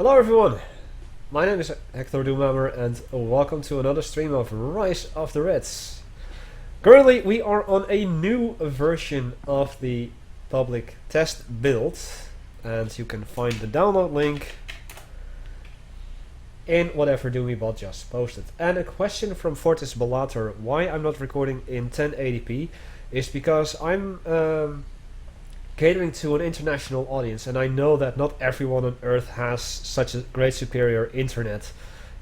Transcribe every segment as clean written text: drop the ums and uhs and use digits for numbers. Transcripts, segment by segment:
Hello everyone, my name is Hecthor Doomhammer and welcome to another stream of Rise of the Reds. Currently we are on a new version of the public test build and you can find the download link in whatever Doombot just posted. And a question from Fortis Bellator, why I'm not recording in 1080p is because I'm catering to an international audience, and I know that not everyone on Earth has such a great superior internet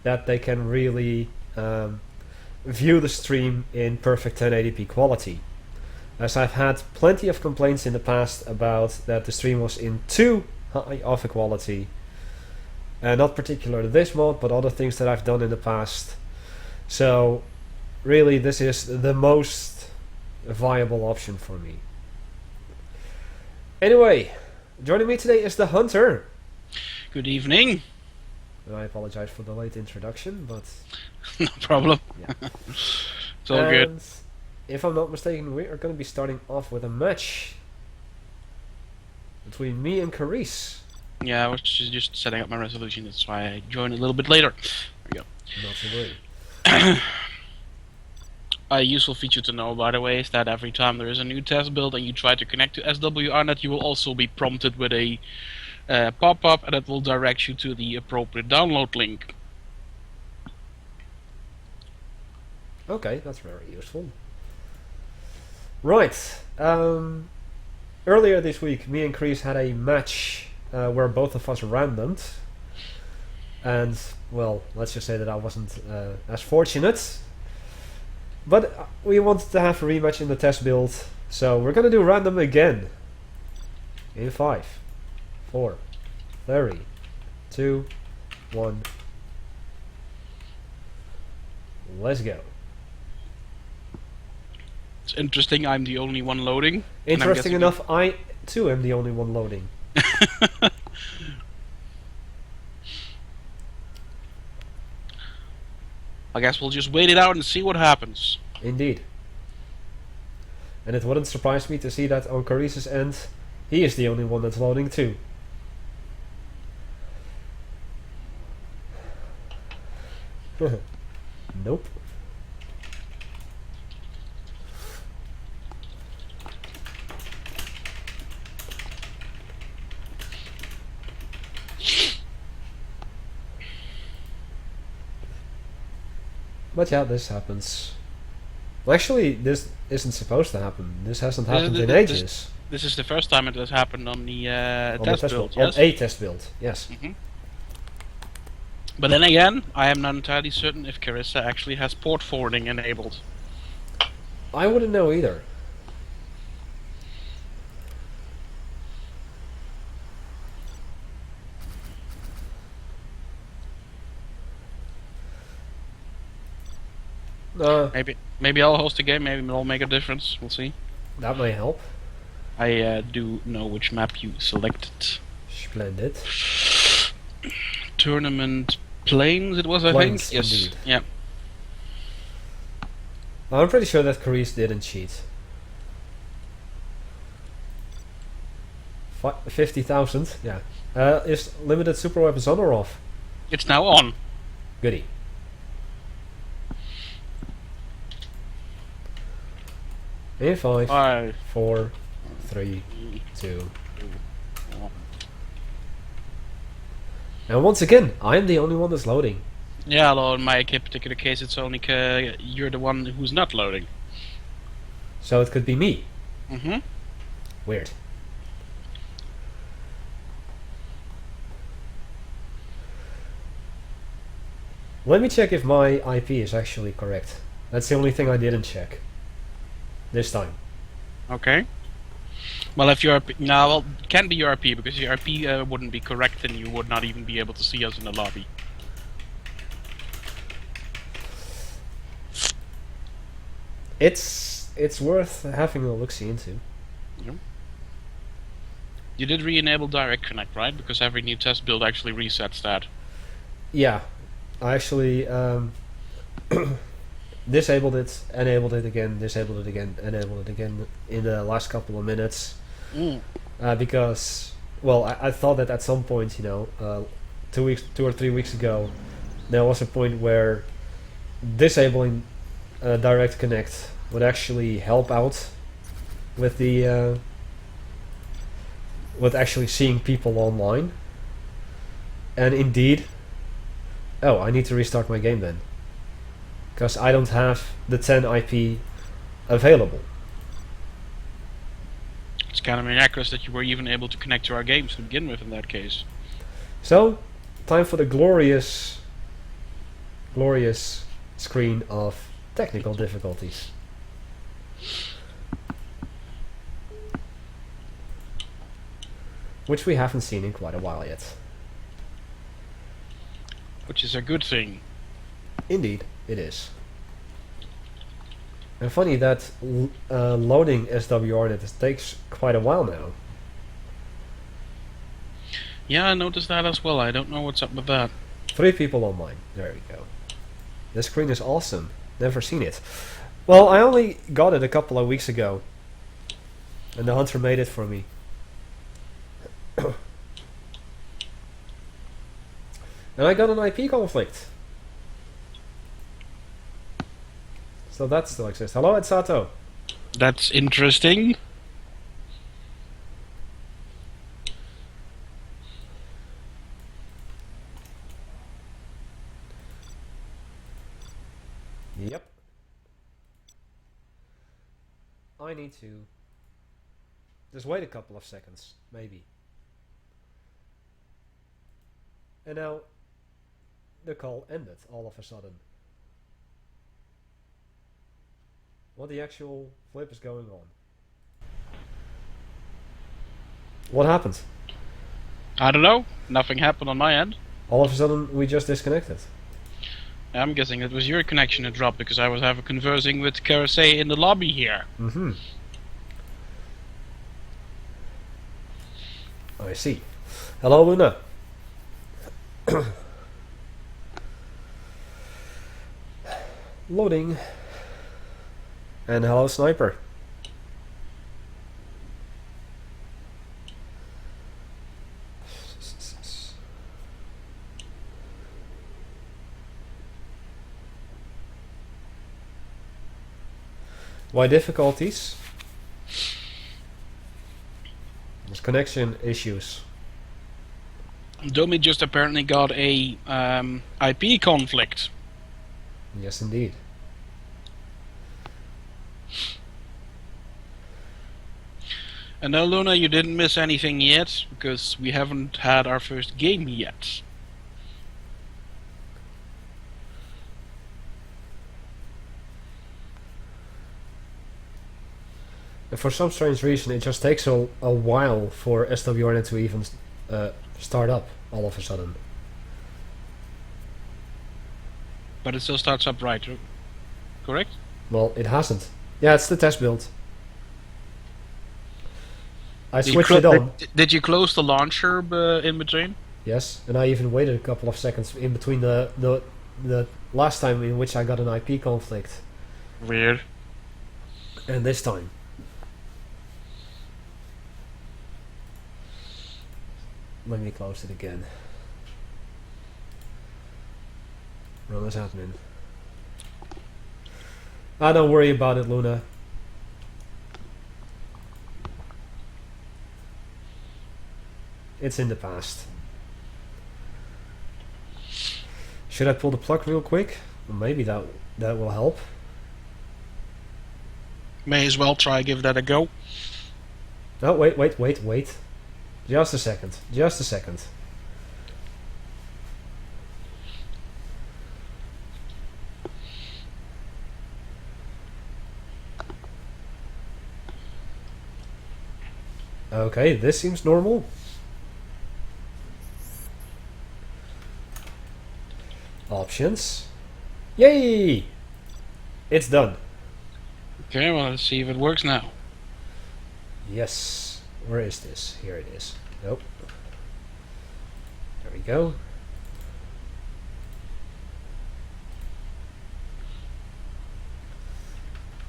that they can really view the stream in perfect 1080p quality. As I've had plenty of complaints in the past about that the stream was in too high of a quality, and not particularly this mod, but other things that I've done in the past. So really this is the most viable option for me. Anyway, joining me today is the Hunter. Good evening. I apologize for the late introduction, but No problem. yeah. It's all good. If I'm not mistaken, we are going to be starting off with a match between me and Carice. Yeah, I was just setting up my resolution, that's why I joined a little bit later. There we go. Not to worry. A useful feature to know, by the way, is that every time there is a new test build and you try to connect to SWRnet, you will also be prompted with a pop-up, and it will direct you to the appropriate download link. Okay, that's very useful. Right. Earlier this week, me and Carice had a match where both of us randomed. And, well, let's just say that I wasn't as fortunate. But we wanted to have a rematch in the test build, so we're gonna do random again. In 5, 4, 3, 2, 1. Let's go. It's interesting, I'm the only one loading. Interesting enough, I too am the only one loading. I guess we'll just wait it out and see what happens. Indeed. And it wouldn't surprise me to see that on Carice's end, he is the only one that's loading too. Nope. But yeah, this happens. Well, actually, this isn't supposed to happen. This hasn't happened in ages. This is the first time it has happened on the test build, On yes? a test build, yes. But then again, I am not entirely certain if Carissa actually has port forwarding enabled. I wouldn't know either. Maybe I'll host a game, maybe it'll make a difference, we'll see. That may help. I do know which map you selected. Splendid. Tournament Plains it was, I Plains, think? Yes. indeed. Yeah. I'm pretty sure that Carice didn't cheat. 50,000, yeah. Is limited super weapons on or off? It's now on. Goody. In 5, 4, 3, 2. And once again, I'm the only one that's loading. Yeah, although in my particular case it's only you're the one who's not loading. So it could be me. Weird. Let me check if my IP is actually correct. That's the only thing I didn't check. This time. Okay. Well, if your IP... No, well, it can be your IP, because your IP wouldn't be correct and you would not even be able to see us in the lobby. It's worth having a look-see into. Yeah. You did re-enable Direct Connect, right? Because every new test build actually resets that. Yeah. I actually disabled it, enabled it again, disabled it again, enabled it again in the last couple of minutes. Because, well, I thought that at some point, you know, 2 or 3 weeks ago, there was a point where disabling Direct Connect would actually help out with the with actually seeing people online. And indeed, oh, I need to restart my game then, because I don't have the 10 IP available. It's kind of miraculous that you were even able to connect to our games to begin with in that case. So, time for the glorious screen of technical difficulties. Which we haven't seen in quite a while yet. Which is a good thing. Indeed, it is. And funny that loading SWRnet takes quite a while now. Yeah, I noticed that as well. I don't know what's up with that. 3 people online. There we go. This screen is awesome. Never seen it. Well, I only got it a couple of weeks ago. And the hunter made it for me. And I got an IP conflict. So that still exists. Hello, it's Sato. That's interesting. Yep. I need to just wait a couple of seconds, maybe. And now the call ended all of a sudden. What the actual flip is going on? What happened? I don't know. Nothing happened on my end. All of a sudden we just disconnected. I'm guessing it was your connection that dropped because I was conversing with Karase in the lobby here. Mm-hmm. I see. Hello, Luna. Loading. And hello, Sniper. Why difficulties? There's connection issues. Domi just apparently got a IP conflict. Yes, indeed. And no, Luna, you didn't miss anything yet, because we haven't had our first game yet. And for some strange reason, it just takes a while for SWRnet to even start up all of a sudden. But it still starts up right, correct? Well, it hasn't. Yeah, it's the test build. I switched it on. Did you close the launcher in between? Yes, and I even waited a couple of seconds in between the last time in which I got an IP conflict. Weird. And this time. Let me close it again. What is happening? Don't worry about it, Luna. It's in the past. Should I pull the plug real quick? Well, maybe that will help. May as well try give that a go. Oh, wait. Just a second. Just a second. Okay, this seems normal. Options. Yay! It's done. Okay, well, let's see if it works now. Yes. Where is this? Here it is. Nope. There we go.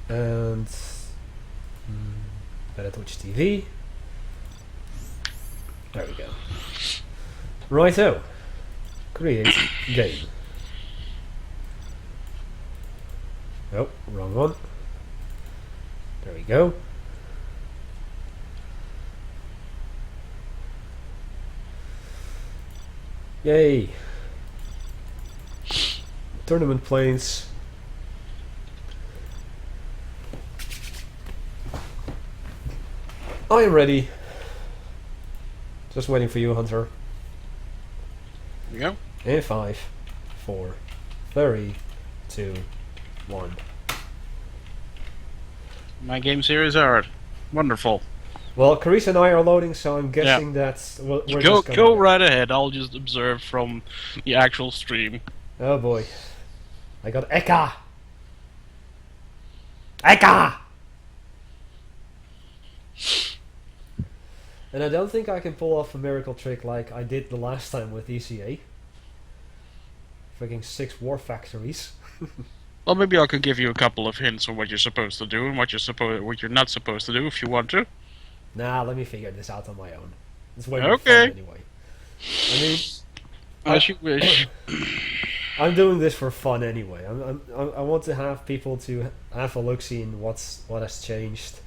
And better Twitch TV. There we go. Righto. Create game. Oh, wrong one. There we go. Yay! Tournament planes. I am ready. Just waiting for you, Hunter. There you go. In 5, 4, 3, 2, 1. My game series are wonderful. Well, Carissa and I are loading, so I'm guessing that we're Go just gonna right ahead. I'll just observe from the actual stream. Oh boy. I got Eka! Eka! And I don't think I can pull off a miracle trick like I did the last time with ECA. Freaking 6 war factories. Well, maybe I can give you a couple of hints on what you're supposed to do and what you're not supposed to do if you want to. Nah, let me figure this out on my own. It's way more Okay. fun anyway. I mean, As you wish. I'm doing this for fun anyway. I want to have people to have a look-see in what has changed.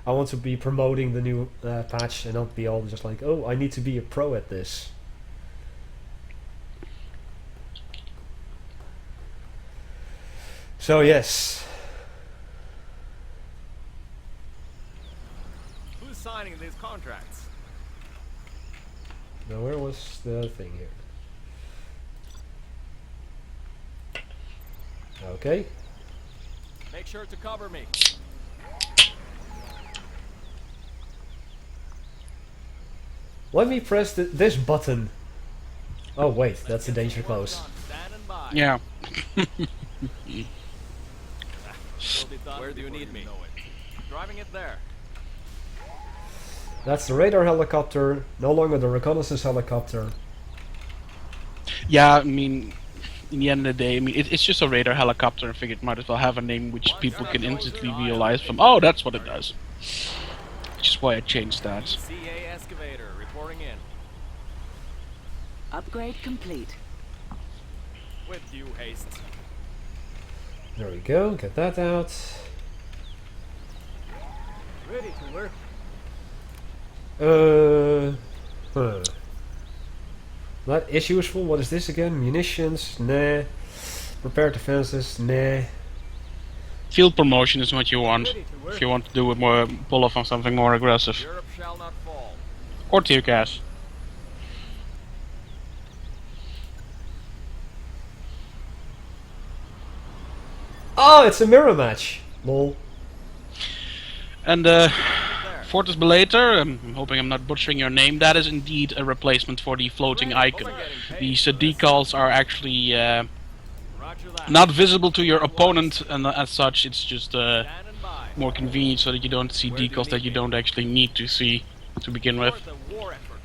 I want to be promoting the new patch and not be all just like, oh, I need to be a pro at this. So yes. Who's signing these contracts? Now where was the thing here? Okay. Make sure to cover me. Let me press this button. Oh wait, that's a danger close. Standing by. Yeah. Where do you need me? Driving it there. That's the radar helicopter, no longer the reconnaissance helicopter. Yeah, I mean, in the end of the day, I mean, it's just a radar helicopter. I figured it might as well have a name which people can instantly realize from, oh, that's what it does. Which is why I changed that. CA excavator reporting in. Upgrade complete. With due haste. There we go, get that out. Ready, Cooler. That is useful. What is this again? Munitions? Nah. Repair defenses? Nah. Field promotion is what you want. Ready to work. If you want to do it more, pull off on something more aggressive. Europe shall not fall. Or tear gas. Oh, it's a mirror match. Lol. And There. Fortis Belater, I'm hoping I'm not butchering your name, that is indeed a replacement for the floating icon. These decals are actually Roger that. not visible to your opponent, and as such it's just Standing by. more convenient so that you don't see decals that you don't actually need to see to begin with. For the war effort.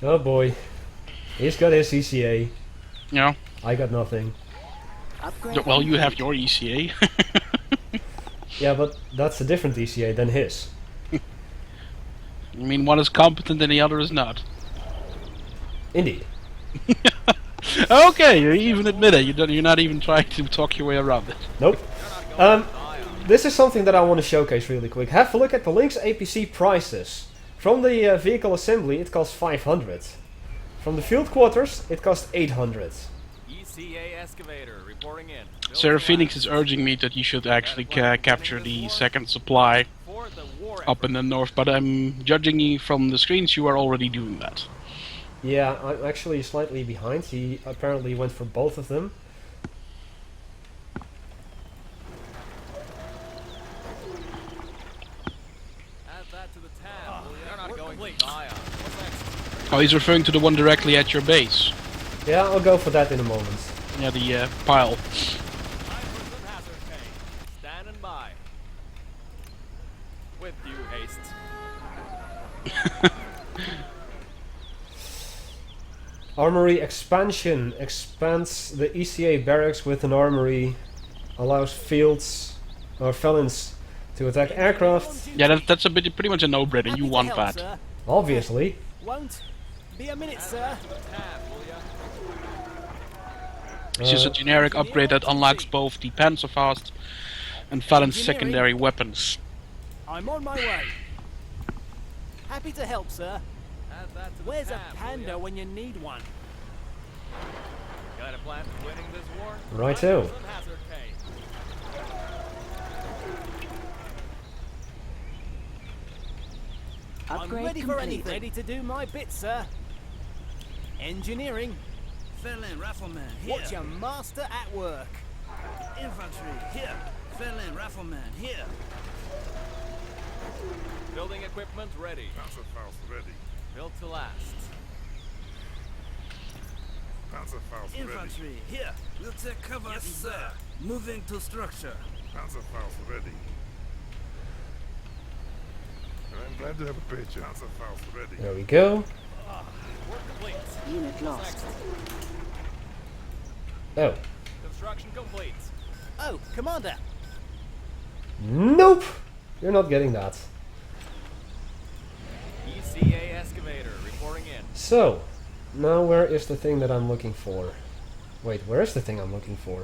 Oh boy. He's got his ECA. Yeah. I got nothing. Upgrade Well, you have complete. your ECA. Yeah, but that's a different ECA than his. I mean, one is competent and the other is not. Indeed. Okay, you even admit it. You're not even trying to talk your way around it. Nope. This is something that I want to showcase really quick. Have a look at the Lynx APC prices. From the vehicle assembly, it costs 500. From the field quarters, it costs 800. ECA excavator reporting in. Sarah Phoenix is urging me that you should actually capture the second supply For the war up in the north, but I'm judging you from the screens, you are already doing that. Yeah, I'm actually slightly behind. He apparently went for both of them. Add that to the tab. They're not going to die on. What's next? Oh, he's referring to the one directly at your base. Yeah, I'll go for that in a moment. Yeah, the pile. 9% hazard pay. Standing by. With due haste. Armory expansion expands the ECA barracks with an armory, allows fields or felons to attack aircraft. Yeah, that's pretty much a no-brainer. You want that. Obviously. Won't be a minute, sir. To the tab, will ya? It's just a generic upgrade that unlocks both the Panzerfaust and Fallon's secondary weapons. I'm on my way. Happy to help, sir. Add that to the Where's a tab, will panda ya? when you need one? Got a plan for winning this war? Righto. Some hazard pay. I'm Upgrade ready for complete. anything. Ready to do my bit, sir. Engineering. Felon Rifleman here. Watch your master at work. Infantry here. Felon Rifleman here. Building equipment ready. Panzerfaust ready. Built to last. Panzerfaust ready. Infantry here. We'll take cover, sir. Moving to structure. Panzerfaust ready. I'm glad to have a picture. Panzerfaust ready. There we go. Work complete. Unit lost. Oh. Construction complete. Oh, Commander. Nope! You're not getting that. ECA excavator reporting in. So, now where is the thing that I'm looking for? Wait, where is the thing I'm looking for?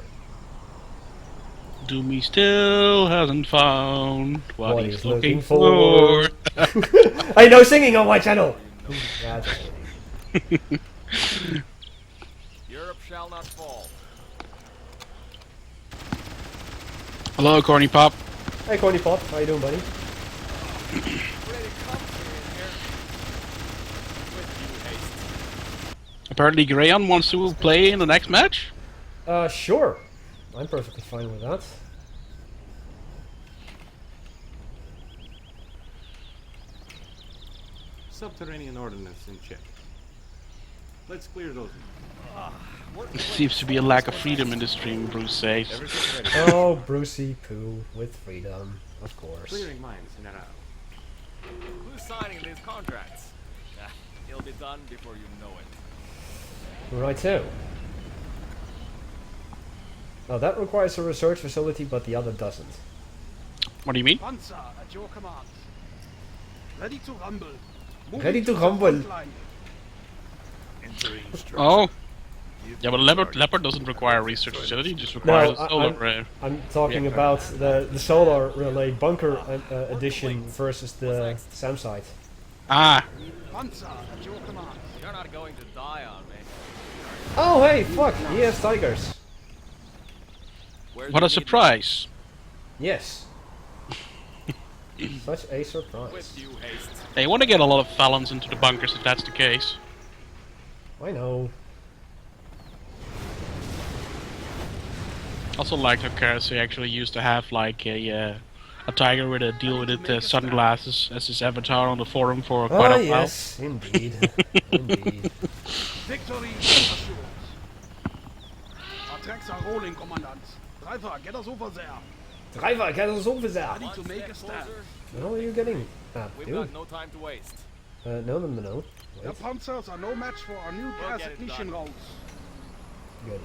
Doomy still hasn't found what he's he's looking looking for. I know singing on my channel! Yeah, just kidding. Europe shall not fall. Hello, Corny Pop. Hey Corny Pop, how you doing, buddy? Ready to come in here. With due haste. Apparently, Grayon wants to play in the next match. Sure. I'm perfectly fine with that. Subterranean ordnance in check. Let's clear those. There seems to be a lack of freedom in the stream, Bruce says. Everything ready. Oh, Brucey Poo with freedom, of course. Clearing mines in and out. Who's signing these contracts? Ah, it'll be done before you know it. Righto. Now that requires a research facility, but the other doesn't. What do you mean? Panzer at your command. Ready to rumble. Ready to rumble. Entering structure. Oh, Give yeah, but me Leopard, target. Leopard doesn't require a research facility, it just requires a solar. I'm talking about the solar relay bunker edition versus the SAM site. Ah, Panzer at your command. You're not going to die on me. Oh hey, fuck, he has tigers. Where what do a you need me? surprise! Yes. Such a surprise. With due haste. They want to get a lot of Fallons into the bunkers if that's the case. I know. Also liked how Karasei actually used to have like a tiger with a deal with it sunglasses as his avatar on the forum for quite a while. Yes, indeed. Indeed. Victory is assured. Our tracks are rolling, Commandant. Driver, get us over there. Driver, get us over there. Ready to make a stand. Closer. How are you getting? Ah, We've dude. got no time to waste. No. The Wait. Panzers are no match for our new gas get it ignition done. rounds. Goody.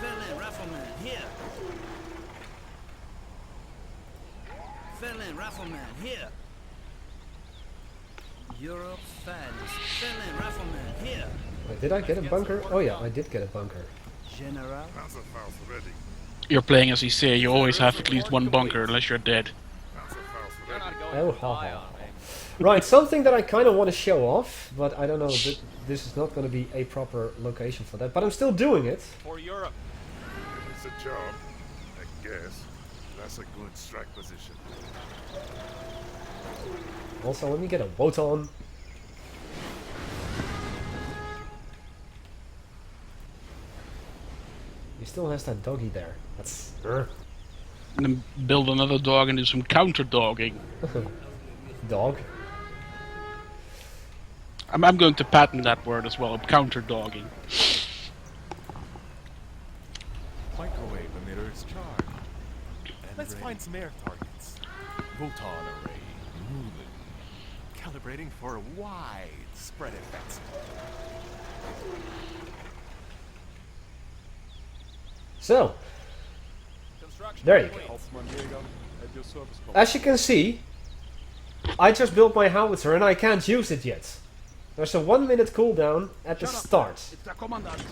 Felon Rifleman here. Felon Rifleman here. Europe's finest. Felon Rifleman here. Wait, did I get a bunker? Oh yeah, I did get a bunker. General. Panzerfaust ready. You're playing as ECA, you always have at least one bunker unless you're dead. Panzerfaust You're ready. not going Oh, to ha die ha. on me. Right, something that I kind of want to show off, but I don't know, this is not going to be a proper location for that, but I'm still doing it. For Europe. It's a job, I guess. That's a good strike position. Also, let me get a Wotan. He still has that doggy there. That's... And then build another dog and do some counter dogging. Dog. I'm going to patent that word as well, counter dogging. Microwave emitters charged. Let's find some air targets. Photon array moving. Calibrating for widespread effects. So, Construction there you complete. go. Hauptmann Jäger at your service. As you can see, I just built my howitzer and I can't use it yet. There's a 1 minute cooldown at the Shut up, start. It's the commandant.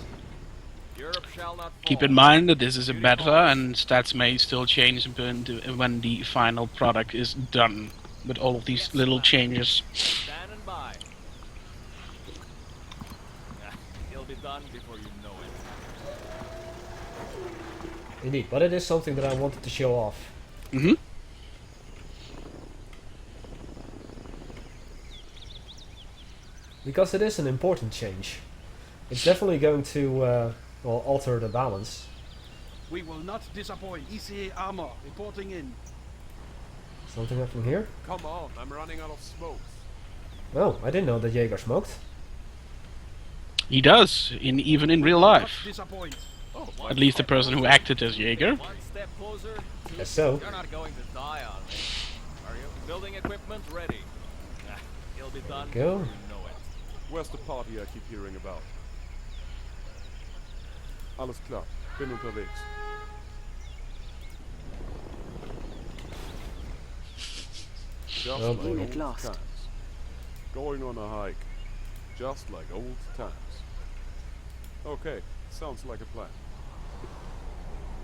Europe shall not Keep fall. in mind that this is a beta and stats may still change when the final product is done. With all of these little changes. Standing by. It'll be done before you know it. Indeed, but it is something that I wanted to show off. Mm-hmm. Because it is an important change. It's definitely going to well, alter the balance. We will not disappoint. ECA armor reporting in. Something happening here? Come on, I'm running out of smokes. Oh, I didn't know that Jaeger smoked. He does, even in real Not life. disappoint. At least the person who acted as Jaeger. One step closer. Guess so. You're not going to die on me. Are you? Building equipment ready. It'll be done Go. before you know it. Where's the party I keep hearing about? Alles klar, bin unterwegs. Just Oh, like Unit old lost. times. Going on a hike. Just like old times. Okay, sounds like a plan.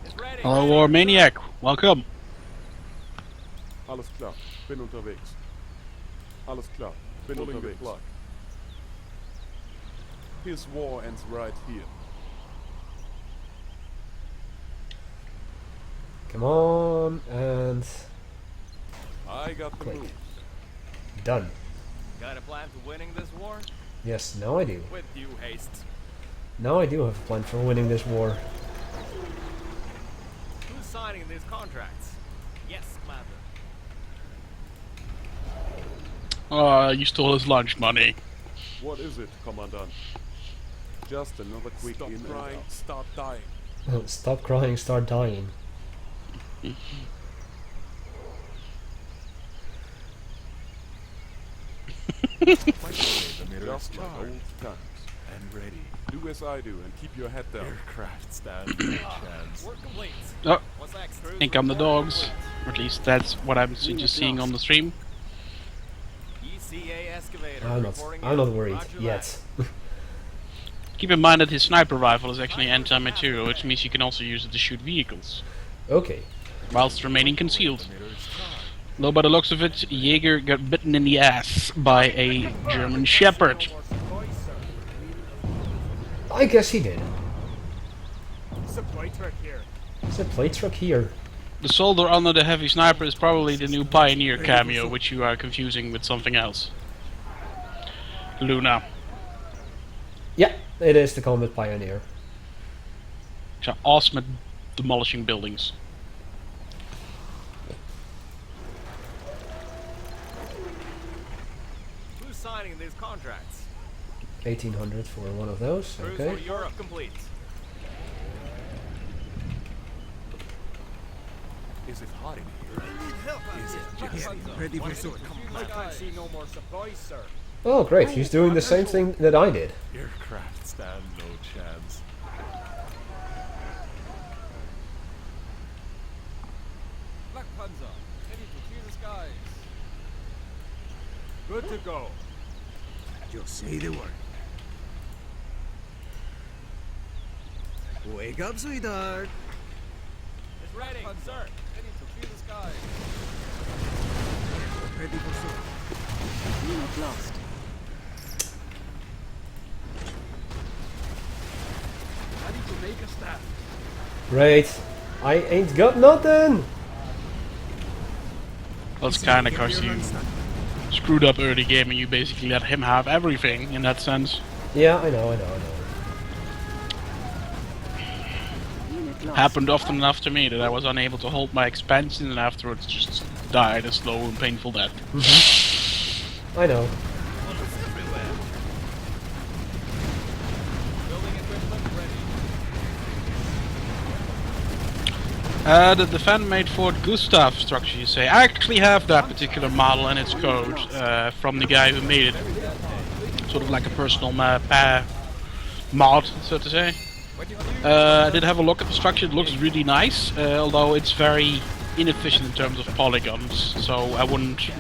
It's ready. Hello, War Maniac. Welcome. Alles klar, bin unterwegs. Alles klar, bin unterwegs. His war ends right here. Come on, and I got the click. move. Done. Got a plan for winning this war? Yes, now I do. With due haste. Now I do have a plan for winning this war. Who's signing these contracts? Yes, Commander. You stole his lunch money. What is it, Commandant? Just another quick Stop in and crying, out. start dying. Stop crying, start dying. Just like old times. And ready. Do as I do and keep your head down. Aircraft stand no chance. Work complete. Oh, What's next? I think I'm the dogs. Or at least that's what I'm just seeing on the stream. ECA excavator. I'm reporting not in. worried Roger yet. Keep in mind that his sniper rifle is actually anti-material, which means you can also use it to shoot vehicles, Okay. whilst remaining concealed. Though by the looks of it, Jaeger got bitten in the ass by a German Shepherd. I guess he did. Supply truck here. There's a plate truck here. The soldier under the heavy sniper is probably the new Pioneer cameo, which you are confusing with something else. Luna. Yeah, it is the Combat Pioneer. Which are awesome at demolishing buildings. Who's signing these contracts? 1800 for one of those. Cruise Okay. for Europe complete. Is it hot in here? Is it just Ready for What? sword. I can't see no more supplies, sir. Oh, great. He's doing the same thing that I did. aircraft stand no chance. Black Panzer, ready to clear the skies. Good to go. Just say the word. Wake up, sweetheart. It's ready, sir. Ready to clear the skies. Ready for sword. Unit lost. Ready to make a stand. Great. I ain't got nothing. That's kinda cause you screwed up early game and you basically let him have everything in that sense. Yeah, I know. Unit lost. Happened often enough to me that I was unable to hold my expansion and afterwards just died a slow and painful death. I know. Building equipment ready. The fan-made Fort Gustav structure, you say. I actually have that particular model and its code from the guy who made it. Sort of like a personal mod, so to say. I did have a look at the structure. It looks really nice, although it's very inefficient in terms of polygons. So I wouldn't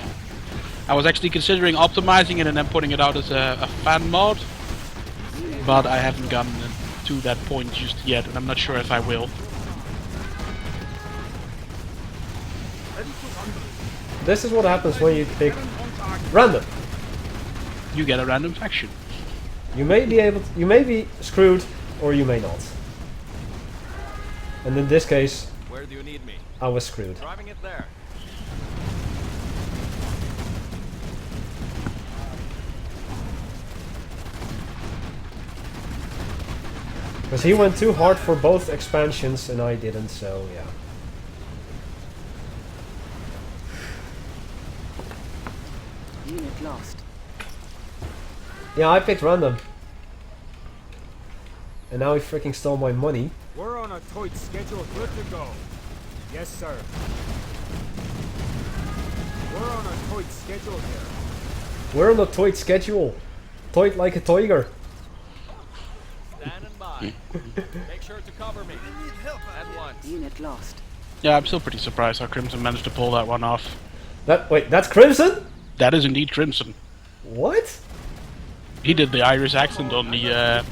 I was actually considering optimizing it and then putting it out as a fan mod, but I haven't gotten to that point just yet, and I'm not sure if I will. This is what happens when you pick random. You get a random faction. You may be screwed, or you may not. And in this case, Where do you need me? I was screwed. Driving it there. Because he went too hard for both expansions and I didn't, so yeah. Unit lost. Yeah, I picked random. And now he freaking stole my money. We're on a tight schedule. Good to go. Yes, sir. We're on a tight schedule here. We're on a tight schedule. Tight like a tiger. Standing by. Make sure to cover me. At once. Unit lost. Yeah, I'm still pretty surprised how Crimson managed to pull that one off. Wait, that's Crimson? That is indeed Crimson. What? He did the Irish accent on the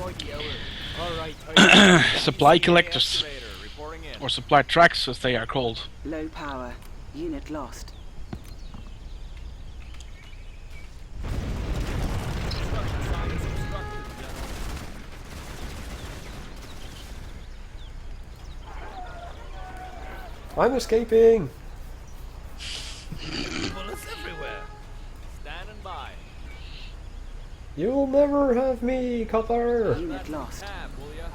supply collectors, Reporting in. or supply tracks as they are called. Low power. Unit lost. I'm escaping. Bullets everywhere. Standing by. You'll never have me, copper. Unit lost. Tab, will ya?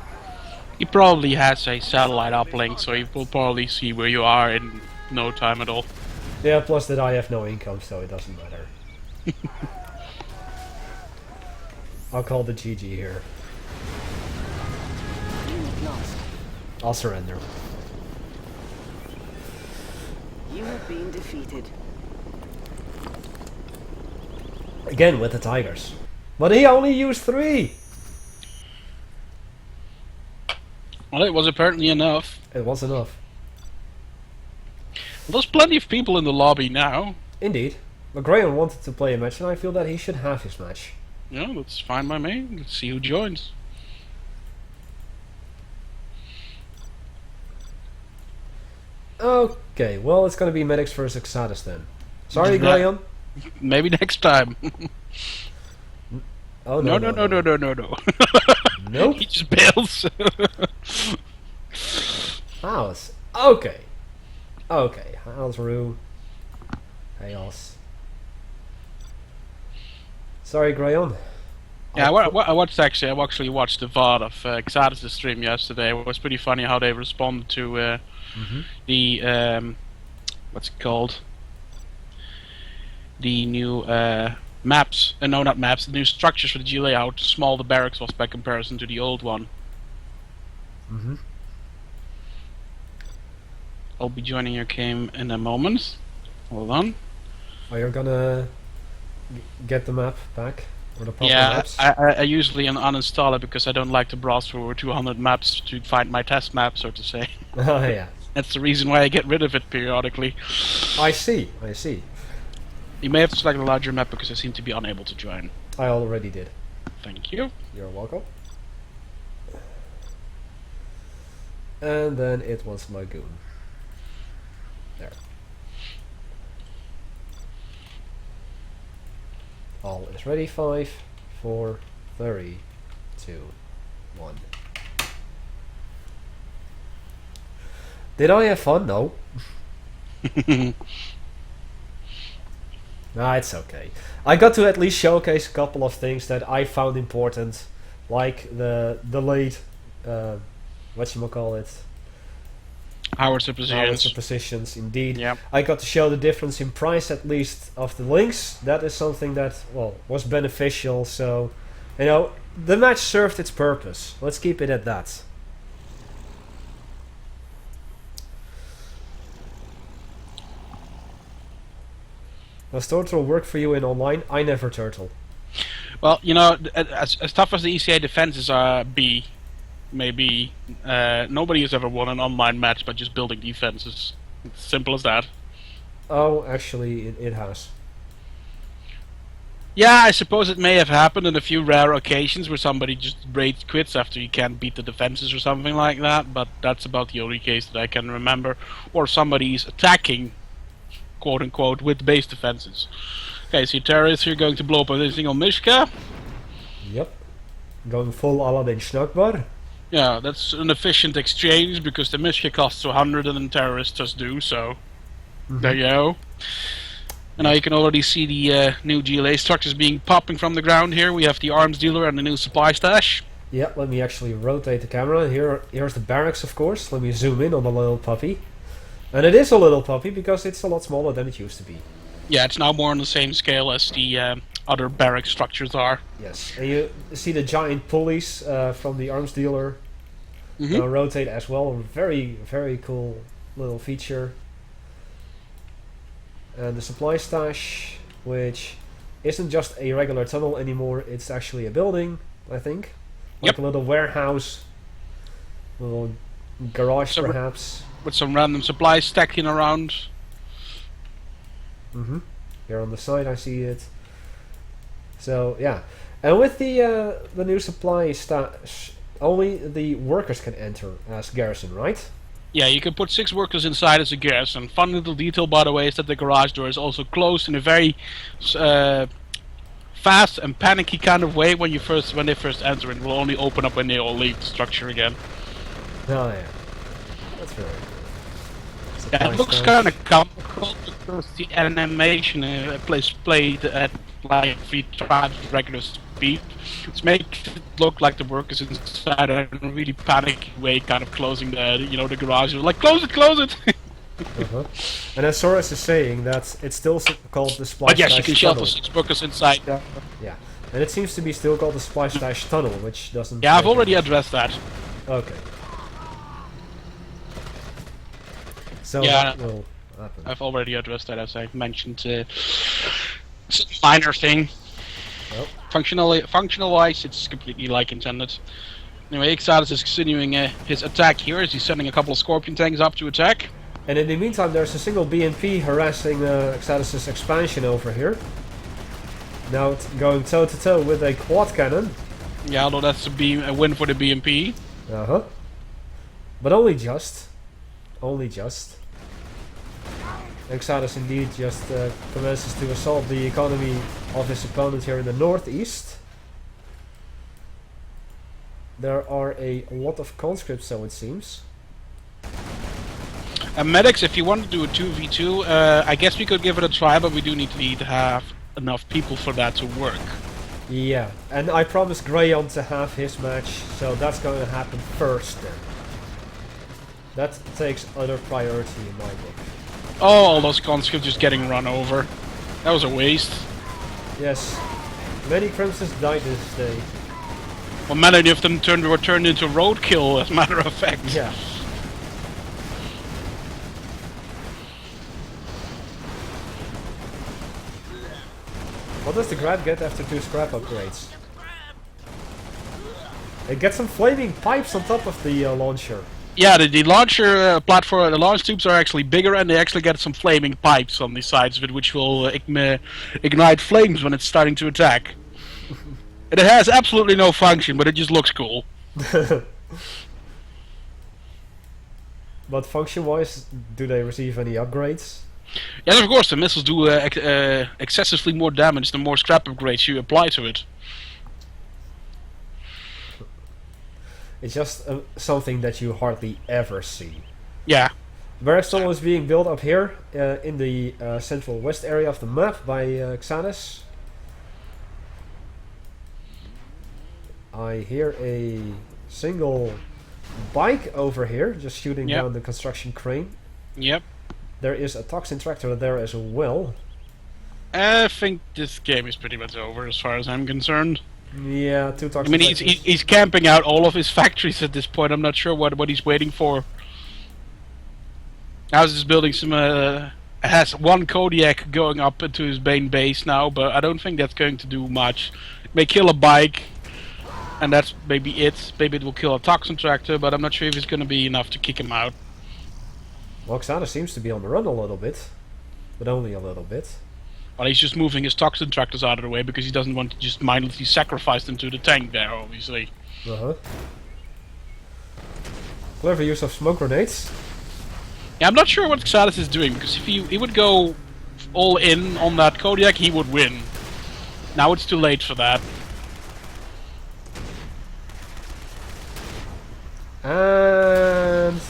He probably has a satellite uplink, so he will probably see where you are in no time at all. Yeah, plus that I have no income, so it doesn't matter. I'll call the GG here. Unit lost. I'll surrender. You have been defeated. Again with the tigers. But he only used 3! Well, it was apparently enough. It was enough. Well, there's plenty of people in the lobby now. Indeed. But Grayon wanted to play a match and I feel that he should have his match. Yeah, that's fine by me. Let's see who joins. Okay, well it's gonna be Medics versus Exadis then. Sorry, Yeah. Grayon. Maybe next time. Oh No. Nope. He just bails. House. Okay. Okay. House Rue. Chaos. Sorry, Grayon. Yeah, I actually watched the VOD of Exadis' stream yesterday. It was pretty funny how they responded to the what's it called? The new maps. No, not maps. The new structures for the G layout. Small the barracks was by comparison to the old one. Mm-hmm. I'll be joining your game in a moment. Hold on. Oh, you're gonna get the map back? Or the proper Yeah, maps? I usually uninstall it because I don't like to browse through over 200 maps to find my test map, so to say. Oh, yeah. That's the reason why I get rid of it periodically. I see. I see. You may have to select a larger map because I seem to be unable to join. I already did. Thank you. You're welcome. And then it was Lagoon. There. All is ready. 5, 4, 3, 2, 1. Did I have fun? No. Nah, it's okay. I got to at least showcase a couple of things that I found important, like the delayed, whatchamacallit, Howard's positions. positions, indeed. Yep. I got to show the difference in price, at least, of the links. That is something that, well, was beneficial, so, you know, the match served its purpose. Let's keep it at that. Does Turtle work for you in online? I never turtle. Well, you know, as tough as the ECA defenses are, maybe nobody has ever won an online match by just building defenses. It's simple as that. Oh, actually, it has. Yeah, I suppose it may have happened in a few rare occasions where somebody just rage quits after you can't beat the defenses or something like that, but that's about the only case that I can remember. Or somebody's attacking, quote unquote, with base defenses. Okay, so terrorists here going to blow up every single Mishka. Yep. Going full Aladdin Schnakbar. Yeah, that's an efficient exchange because the Mishka costs 100 and the terrorists just do, so there you go. And now you can already see the new GLA structures popping from the ground here. We have the arms dealer and the new supply stash. Yeah, let me actually rotate the camera. Here's the barracks, of course. Let me zoom in on the little puppy. And it is a little puppy because it's a lot smaller than it used to be. Yeah, it's now more on the same scale as the other barrack structures are. Yes, and you see the giant pulleys from the arms dealer rotate as well. Very, very cool little feature. And the supply stash, which isn't just a regular tunnel anymore, it's actually a building, I think. Like a little warehouse, little garage perhaps. With some random supplies stacking around. Here on the side I see it. So yeah, and with the new supply stash, only the workers can enter as garrison, right? Yeah, you can put 6 workers inside as a garrison. Fun little detail, by the way, is that the garage door is also closed in a very fast and panicky kind of way when they first enter. It will only open up when they all leave the structure again. Oh yeah, that's very cool. Yeah, it looks kind of comical because the animation plays played at like 3 times regular speed. It makes it look like the workers inside are in a really panicky way, kind of closing the garage. Like close it. And as Soros is saying, that it's still called the supply but yes, stash you can tunnel. shelter 6 workers inside. Yeah, and it seems to be still called the supply stash tunnel, which doesn't. Yeah, I've already addressed that. Okay. So yeah, that will happen. I've already addressed that, as I mentioned. It's a minor thing. Oh. Functional-wise, it's completely like intended. Anyway, Ixalis is continuing his attack here as he's sending a couple of Scorpion tanks up to attack. And in the meantime, there's a single BNP harassing Ixalis' expansion over here. Now it's going toe-to-toe with a quad cannon. Yeah, although that's a win for the BMP. But only just. Only just. Ixalis indeed just commences to assault the economy of his opponent here in the northeast. There are a lot of conscripts, so it seems. Medics, if you want to do a 2v2, I guess we could give it a try, but we do need to have enough people for that to work. Yeah, and I promised Grayon to have his match, so that's going to happen first then. That takes other priority in my book. Oh, all those conscripts just getting run over. That was a waste. Yes, many Crimsons died this day. Well, many of them were turned into roadkill, as a matter of fact. Yeah. What does the Grab get after 2 scrap upgrades? It gets some flaming pipes on top of the launcher. Yeah, the launcher platform, the launch tubes are actually bigger, and they actually get some flaming pipes on the sides of it, which will ignite flames when it's starting to attack. It has absolutely no function, but it just looks cool. But function-wise, do they receive any upgrades? Yes, of course, the missiles do excessively more damage the more scrap upgrades you apply to it. It's just something that you hardly ever see. Yeah. Barracks tunnel is being built up here in the central west area of the map by Xanis. I hear a single bike over here just shooting down the construction crane. Yep. There is a toxin tractor there as well. I think this game is pretty much over as far as I'm concerned. Yeah, 2 toxin tractors. He's camping out all of his factories at this point. I'm not sure what he's waiting for. Now he's just building some... has 1 Kodiak going up into his main base now, but I don't think that's going to do much. It may kill a bike, and that's maybe it. Maybe it will kill a toxin tractor, but I'm not sure if it's going to be enough to kick him out. Well, Xana seems to be on the run a little bit, but only a little bit. Well, he's just moving his toxin tractors out of the way because he doesn't want to just mindlessly sacrifice them to the tank there, obviously. Uh-huh. Clever use of smoke grenades. Yeah, I'm not sure what Xalis is doing, because if he would go all in on that Kodiak, he would win. Now it's too late for that. And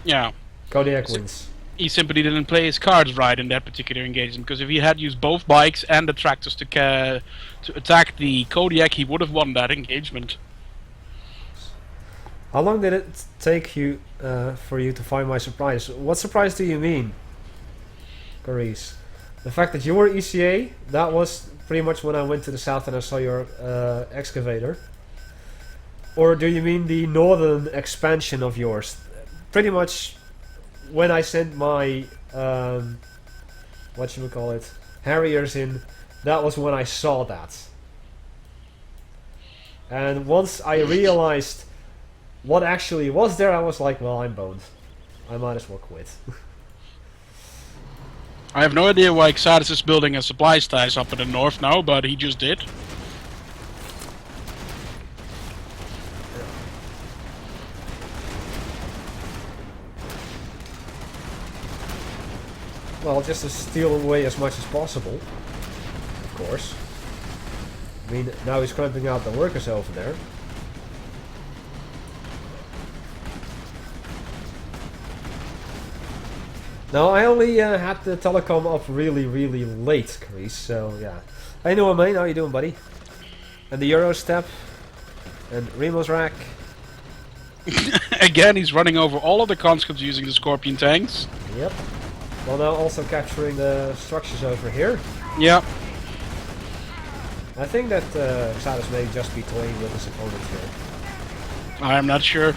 Yeah. Kodiak wins. He simply didn't play his cards right in that particular engagement, because if he had used both bikes and the tractors to attack the Kodiak, he would have won that engagement. How long did it take you for you to find my surprise? What surprise do you mean, Carice? The fact that you were ECA, that was pretty much when I went to the south and I saw your excavator. Or do you mean the northern expansion of yours? Pretty much when I sent my Harriers in, that was when I saw that. And once I realized what actually was there, I was like, well, I'm boned. I might as well quit. I have no idea why Xalis is building a supply station up in the north now, but he just did. Well, just to steal away as much as possible, of course. I mean, now he's cramping out the workers over there. Now, I only had the telecom up really, really late, Chris, so yeah. Hey, Noah Main, how you doing, buddy? And the Euro step. And Remo's rack. Again, he's running over all of the conscripts using the Scorpion tanks. Yep. Well, now also capturing the structures over here. Yeah. I think that Xalis may just be toying with his opponent here. I'm not sure.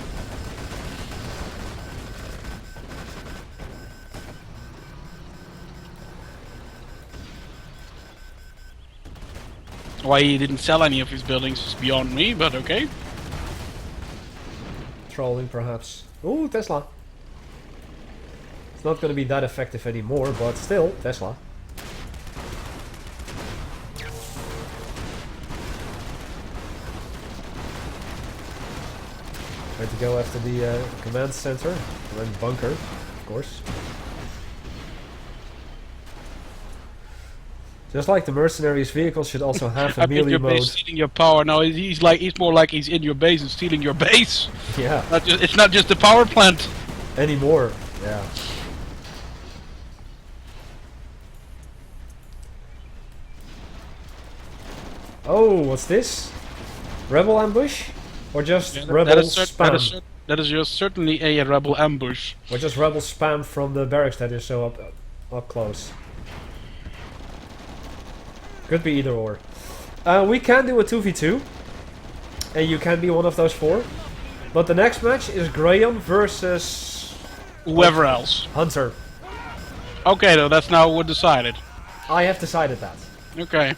Why he didn't sell any of his buildings is beyond me, but okay. Trolling, perhaps. Ooh, Tesla. It's not going to be that effective anymore, but still, Tesla. Trying to go after the command center, command bunker, of course. Just like the mercenaries, vehicles should also have a melee mode. Base stealing your power. No, he's more like he's in your base and stealing your base. Yeah. It's not just the power plant anymore. Yeah. Oh, what's this? Rebel ambush, or just rebel spam? That is just certainly a rebel ambush. Or just rebel spam from the barracks that is so up close. Could be either or. We can do a 2v2. And you can be one of those four. But the next match is Graham versus... whoever else. Hunter. Okay, though, that's now decided. I have decided that. Okay.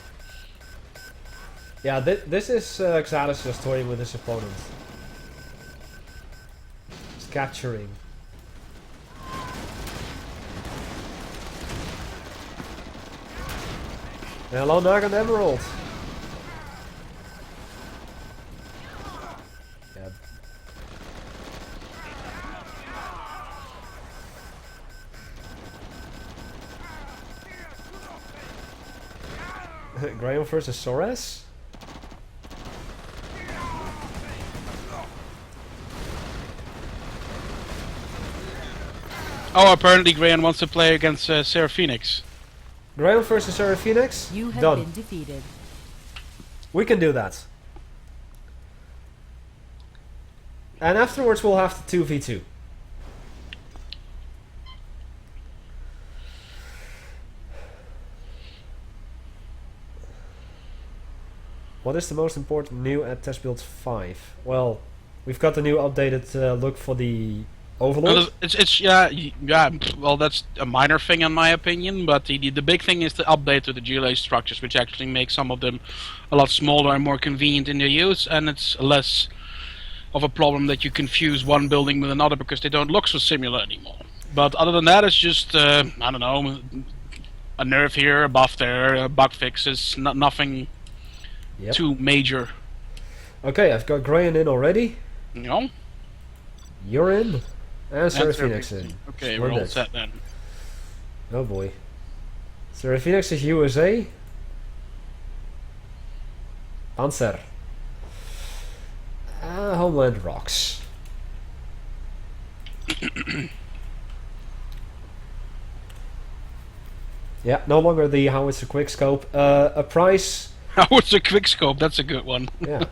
Yeah, this is Xalis just toying with his opponent. Just capturing. Hello, Nag and Emerald. Yeah. Graham versus Soares? Oh, apparently Graham wants to play against Sarah Phoenix. Graham versus Sarah Phoenix? You have Done. been defeated. We can do that. And afterwards we'll have the 2v2. What is the most important new at Test Build 5? Well, we've got the new updated look for the Overlord. Well, that's a minor thing in my opinion, but the big thing is the update to the GLA structures, which actually makes some of them a lot smaller and more convenient in their use, and it's less of a problem that you confuse one building with another because they don't look so similar anymore. But other than that, it's just, I don't know, a nerf here, a buff there, bug fixes, nothing Yep. too major. Okay, I've got Grayan in already. You know? You're in. And Sir Phoenix in. Okay, we're all Splendid. set then. Oh boy. Phoenix is USA. Panzer. Homeland rocks. Yeah, no longer the howitzer quickscope. A price. How was the quickscope? That's a good one. Yeah.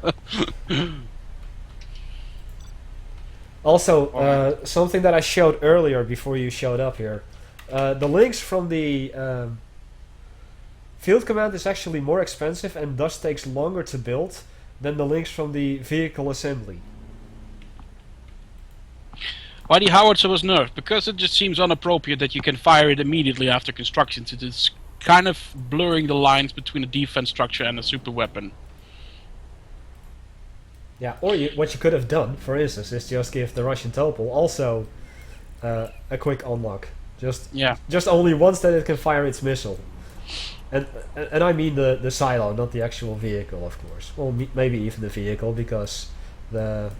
Also, something that I showed earlier before you showed up here. The links from the field command is actually more expensive and thus takes longer to build than the links from the vehicle assembly. Why the howitzer was nerfed? Because it just seems inappropriate that you can fire it immediately after construction. It's kind of blurring the lines between a defense structure and a super weapon. Yeah, or what you could have done, for instance, is just give the Russian Topol also a quick unlock. Just only once that it can fire its missile. And I mean the silo, not the actual vehicle, of course. Well, maybe even the vehicle, because the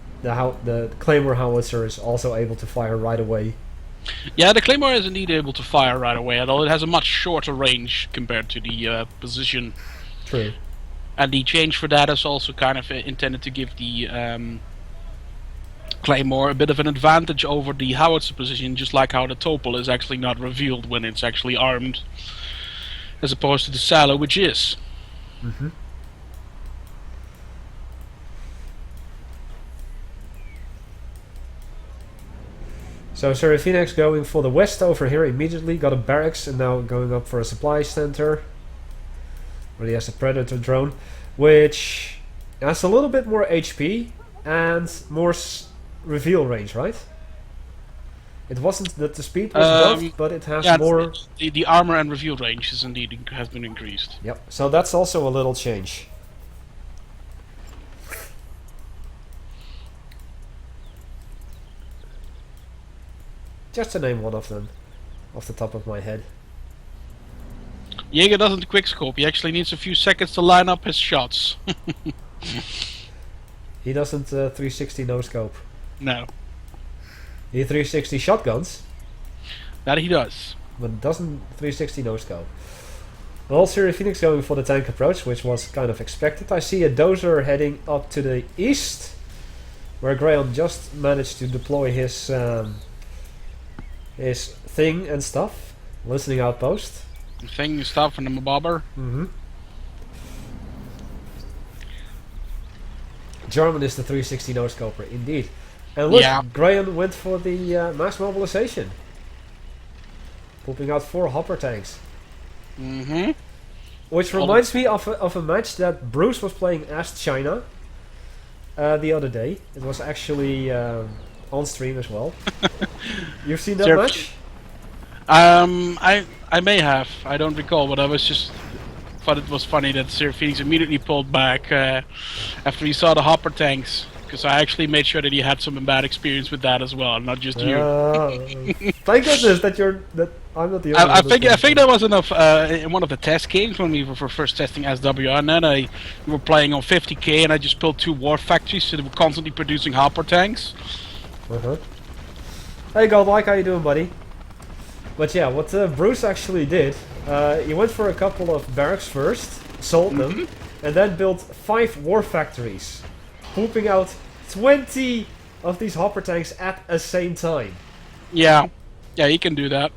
Claymore howitzer is also able to fire right away. Yeah, the Claymore is indeed able to fire right away, although it has a much shorter range compared to the position. True. And the change for that is also kind of intended to give the Claymore a bit of an advantage over the howitzer position, just like how the Topol is actually not revealed when it's actually armed, as opposed to the silo, which is. Mm-hmm. So Sir Phoenix going for the west over here immediately, got a barracks and now going up for a supply center. Where he has a Predator drone, which has a little bit more HP and more reveal range, right? It wasn't that the speed was buffed, but it has more... The armor and reveal range is indeed has been increased. Yep, so that's also a little change. Just to name one of them, off the top of my head. Jaeger doesn't quickscope, he actually needs a few seconds to line up his shots. He doesn't 360 no-scope. No. He 360 shotguns. That he does. But doesn't 360 no-scope. Well, Sir Phoenix going for the tank approach, which was kind of expected. I see a dozer heading up to the east, where Grayon just managed to deploy his thing and stuff. Listening outpost. Thing, stuff, and a bobber. Mm-hmm. German is the 360 no-scoper, indeed. And look, Yeah. Grayon went for the mass mobilization. Pooping out 4 hopper tanks. Mm-hmm. Which reminds me of a match that Bruce was playing as China the other day. It was actually on stream as well. You've seen that match? I may have. I don't recall, but I was just thought it was funny that Sir Phoenix immediately pulled back after he saw the hopper tanks. Because I actually made sure that he had some bad experience with that as well, not just you. Thank goodness that I'm not the only one. I think that was enough in one of the test games when we were first testing SWR, and then we were playing on 50k, and I just built 2 war factories, so they were constantly producing hopper tanks. Hey Godlike, how you doing, buddy? But yeah, what Bruce actually did, he went for a couple of barracks first, sold them, and then built 5 war factories, pooping out 20 of these hopper tanks at the same time. Yeah, he can do that.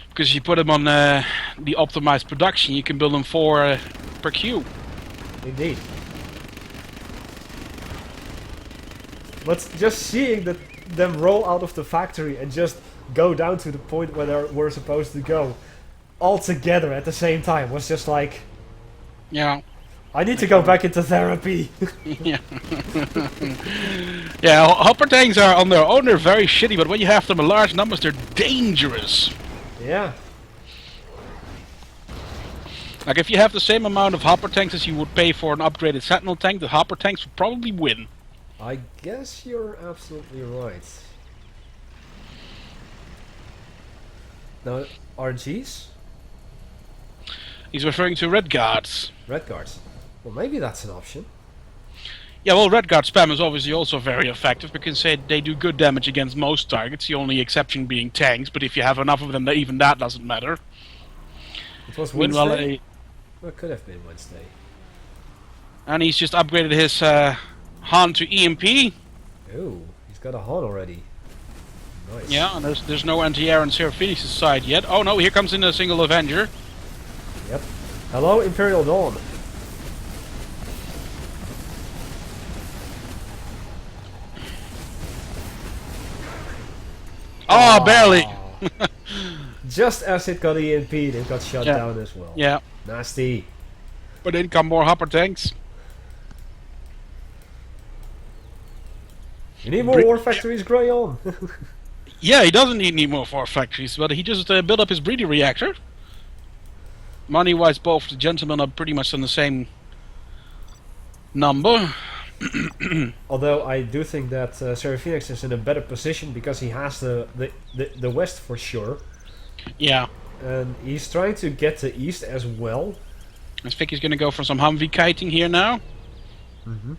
Because you put them on the optimized production, you can build them 4 per queue. Indeed. But just seeing them roll out of the factory and just go down to the point where they were supposed to go all together at the same time was just like... Yeah. I need to go back into therapy. Yeah. Yeah, hopper tanks are on their own, they're very shitty, but when you have them in large numbers, they're dangerous. Yeah. Like, if you have the same amount of hopper tanks as you would pay for an upgraded sentinel tank, the hopper tanks would probably win. I guess you're absolutely right. No, RGs? He's referring to Red Guards. Red guards. Well, maybe that's an option. Yeah, well, Red Guard spam is obviously also very effective because they do good damage against most targets, the only exception being tanks, but if you have enough of them, even that doesn't matter. It was Meanwhile, Wednesday? Well, it could have been Wednesday. and he's just upgraded his Han to EMP. Ooh, he's got a Han already. Nice. Yeah, and there's no anti-air on Sir Phoenix's side yet. Oh no, here comes in a single Avenger. Yep. Hello, Imperial Dawn. Oh, barely! Just as it got EMP'd, it got shut Yeah. down as well. Yeah, Nasty. but in come more hopper tanks. You need more war factories, Grey on. Yeah, he doesn't need any more war factories, but he just built up his breeder reactor. Money-wise, both the gentlemen are pretty much on the same number. Although I do think that Sir Phoenix is in a better position because he has the west for sure. Yeah, And he's trying to get the east as well. I think he's going to go for some Humvee kiting here now. Mm-hmm.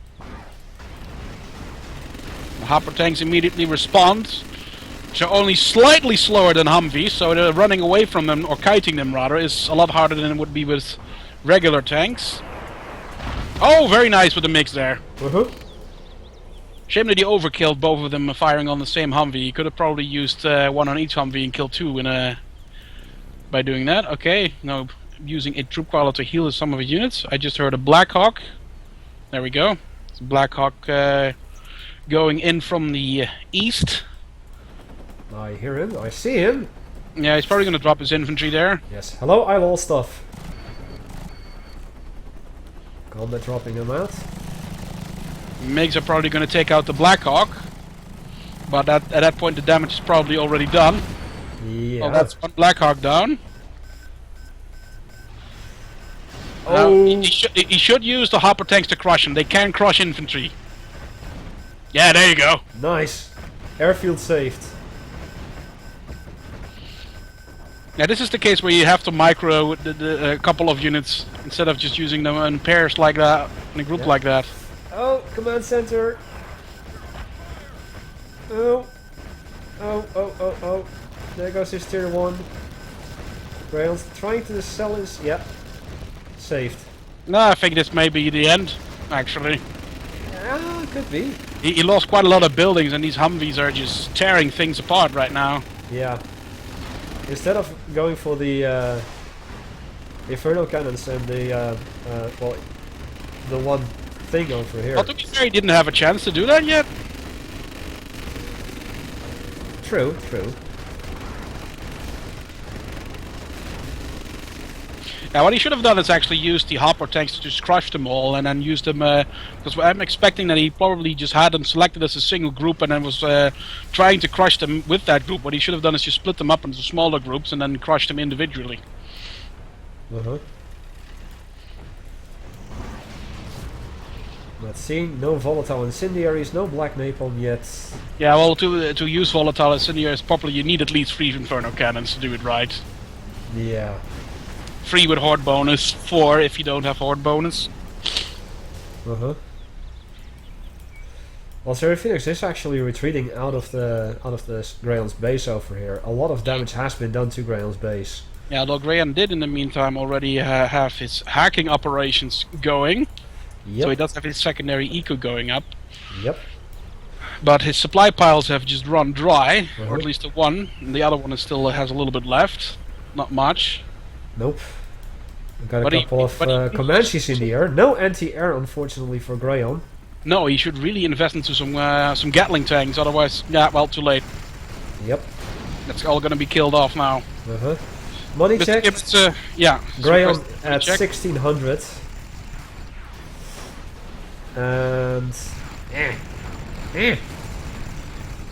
The hopper tanks immediately respond. So only slightly slower than Humvees, so they're running away from them, or kiting them rather, is a lot harder than it would be with regular tanks. Oh, very nice with the mix there. Shame that he overkilled both of them firing on the same Humvee. He could have probably used one on each Humvee and killed two by doing that. Okay, now using a troop crawler to heal some of his units. I just heard a Black Hawk. There we go. It's a Black Hawk going in from the east. I hear him. I see him. Yeah, he's probably going to drop his infantry there. Yes. Hello, eyeball stuff. Combat dropping him out. MiGs are probably going to take out the Black Hawk. But at that point the damage is probably already done. Yeah. Oh, that's one Black Hawk down. Oh. He should use the hopper tanks to crush him. They can crush infantry. Yeah, there you go. Nice. Airfield saved. Yeah, this is the case where you have to micro a couple of units instead of just using them in pairs like that, in a group like that. Oh, command center. Oh. Oh. There goes his tier 1. Rails trying to sell his... Yeah. Saved. No, I think this may be the end, actually. Yeah, could be. He lost quite a lot of buildings and these Humvees are just tearing things apart right now. Yeah. Instead of going for the Inferno cannons and the well, the one thing over here. Well, to be fair, he didn't have a chance to do that yet. True. Yeah, what he should have done is actually use the hopper tanks to just crush them all and then use them, because I'm expecting that he probably just had them selected as a single group and then was trying to crush them with that group. What he should have done is just split them up into smaller groups and then crush them individually. Let's see, no volatile incendiaries, no black napalm yet. Yeah, well, to use volatile incendiaries properly, you need at least 3 Inferno cannons to do it right. Yeah. 3 with horde bonus, 4 if you don't have horde bonus. Well, Sir Phoenix is actually retreating out of the Greyon's base over here. A lot of damage has been done to Greyon's base. Yeah, although Grayon did in the meantime already have his hacking operations going. Yep. So he does have his secondary eco going up. Yep. But his supply piles have just run dry, or at least the one. And the other one is still has a little bit left. Not much. Nope. We've got But a couple of Comanches in the air. No anti-air, unfortunately, for Greyon. No, he should really invest into some Gatling tanks, otherwise, yeah, well, too late. Yep. That's all gonna be killed off now. Money check. Yeah. Greyon So at check. 1600. And...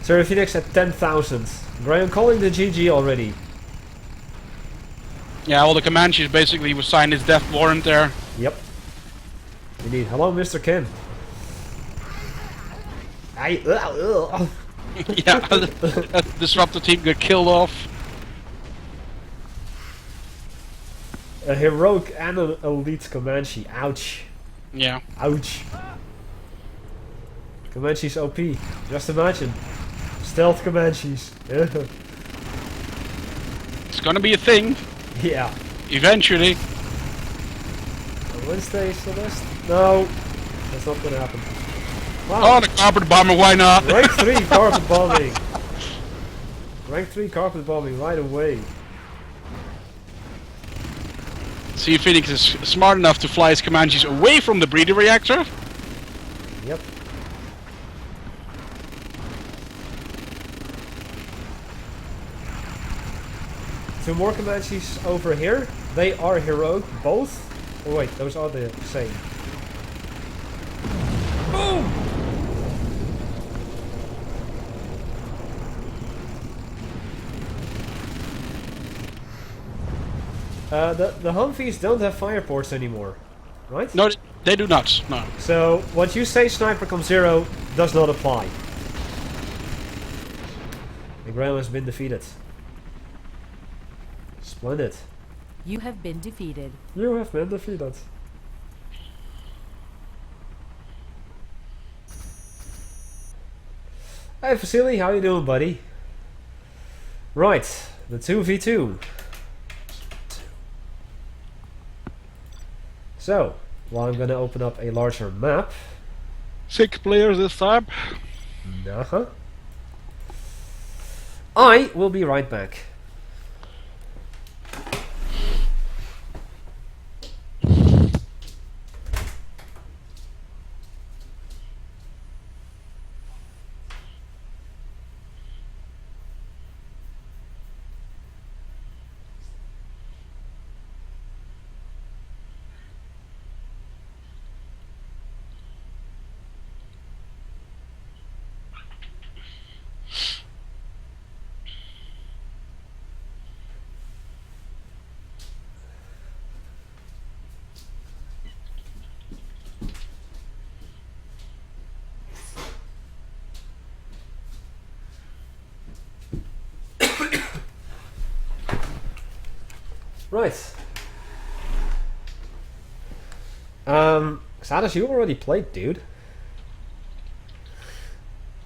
Sir Phoenix at 10,000. Greyon calling the GG already. Yeah, well, the Comanches basically was signed his death warrant there. Yep. Indeed. Hello, Mr. Kim. Yeah, Disruptor team got killed off. A heroic and an elite Comanche. Ouch. Yeah. Ouch. Comanche's OP. Just imagine. Stealth Comanches. It's gonna be a thing. Yeah. Eventually. Wednesday, Celeste? No. That's not gonna happen. Oh, Wow. the carpet bomber, why not? Rank 3 carpet bombing. Rank 3 carpet bombing right away. See if Phoenix is smart enough to fly his Comanches away from the breeder reactor. Yep. Two more Comanches over here. They are heroic, both. Oh wait, those are the same. Boom! The Humvees don't have fire ports anymore, right? No, they do not. No. So what you say, Sniper Comes Zero, does not apply. The Graham has been defeated. Splendid. You have been defeated. You have been defeated. Hey Vasily, how you doing, buddy? Right, the 2v2. So, well, I'm gonna open up a larger map. 6 players this time. Uh-huh. I will be right back. Right. Xatus, you already played, dude.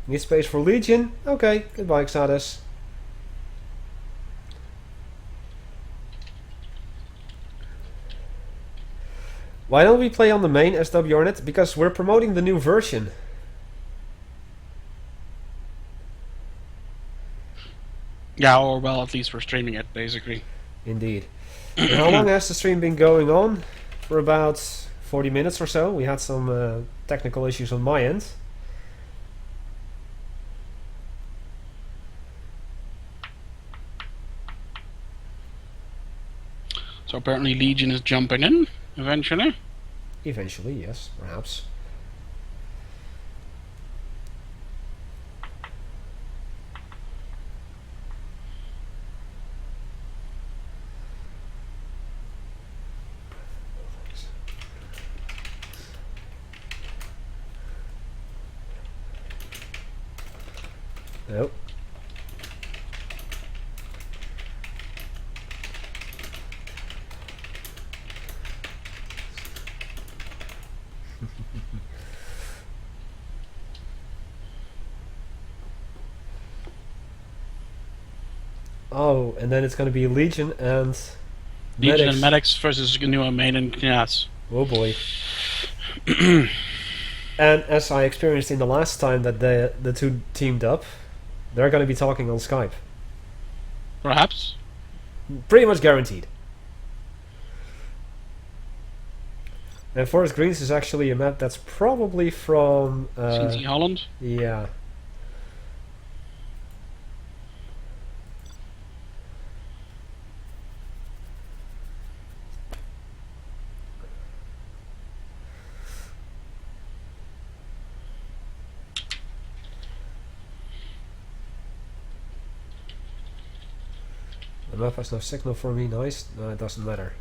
Need space for Legion? Okay, goodbye, Xatus. Why don't we play on the main SWRnet? Because we're promoting the new version. Yeah, or well, at least we're streaming it, basically. Indeed. And how long has the stream been going on? For about 40 minutes or so. We had some technical issues on my end. So apparently Legion is jumping in, eventually. Eventually, yes, perhaps. Nope. Oh, and then it's going to be Legion and Legion and Medics versus GNU main and Knas. Oh boy. And as I experienced in the last time that the two teamed up, they're going to be talking on Skype. Perhaps. Pretty much guaranteed. And Forest Greens is actually a map that's probably from... CNC Holland? Yeah. The map has no signal for me, nice. No, it doesn't matter.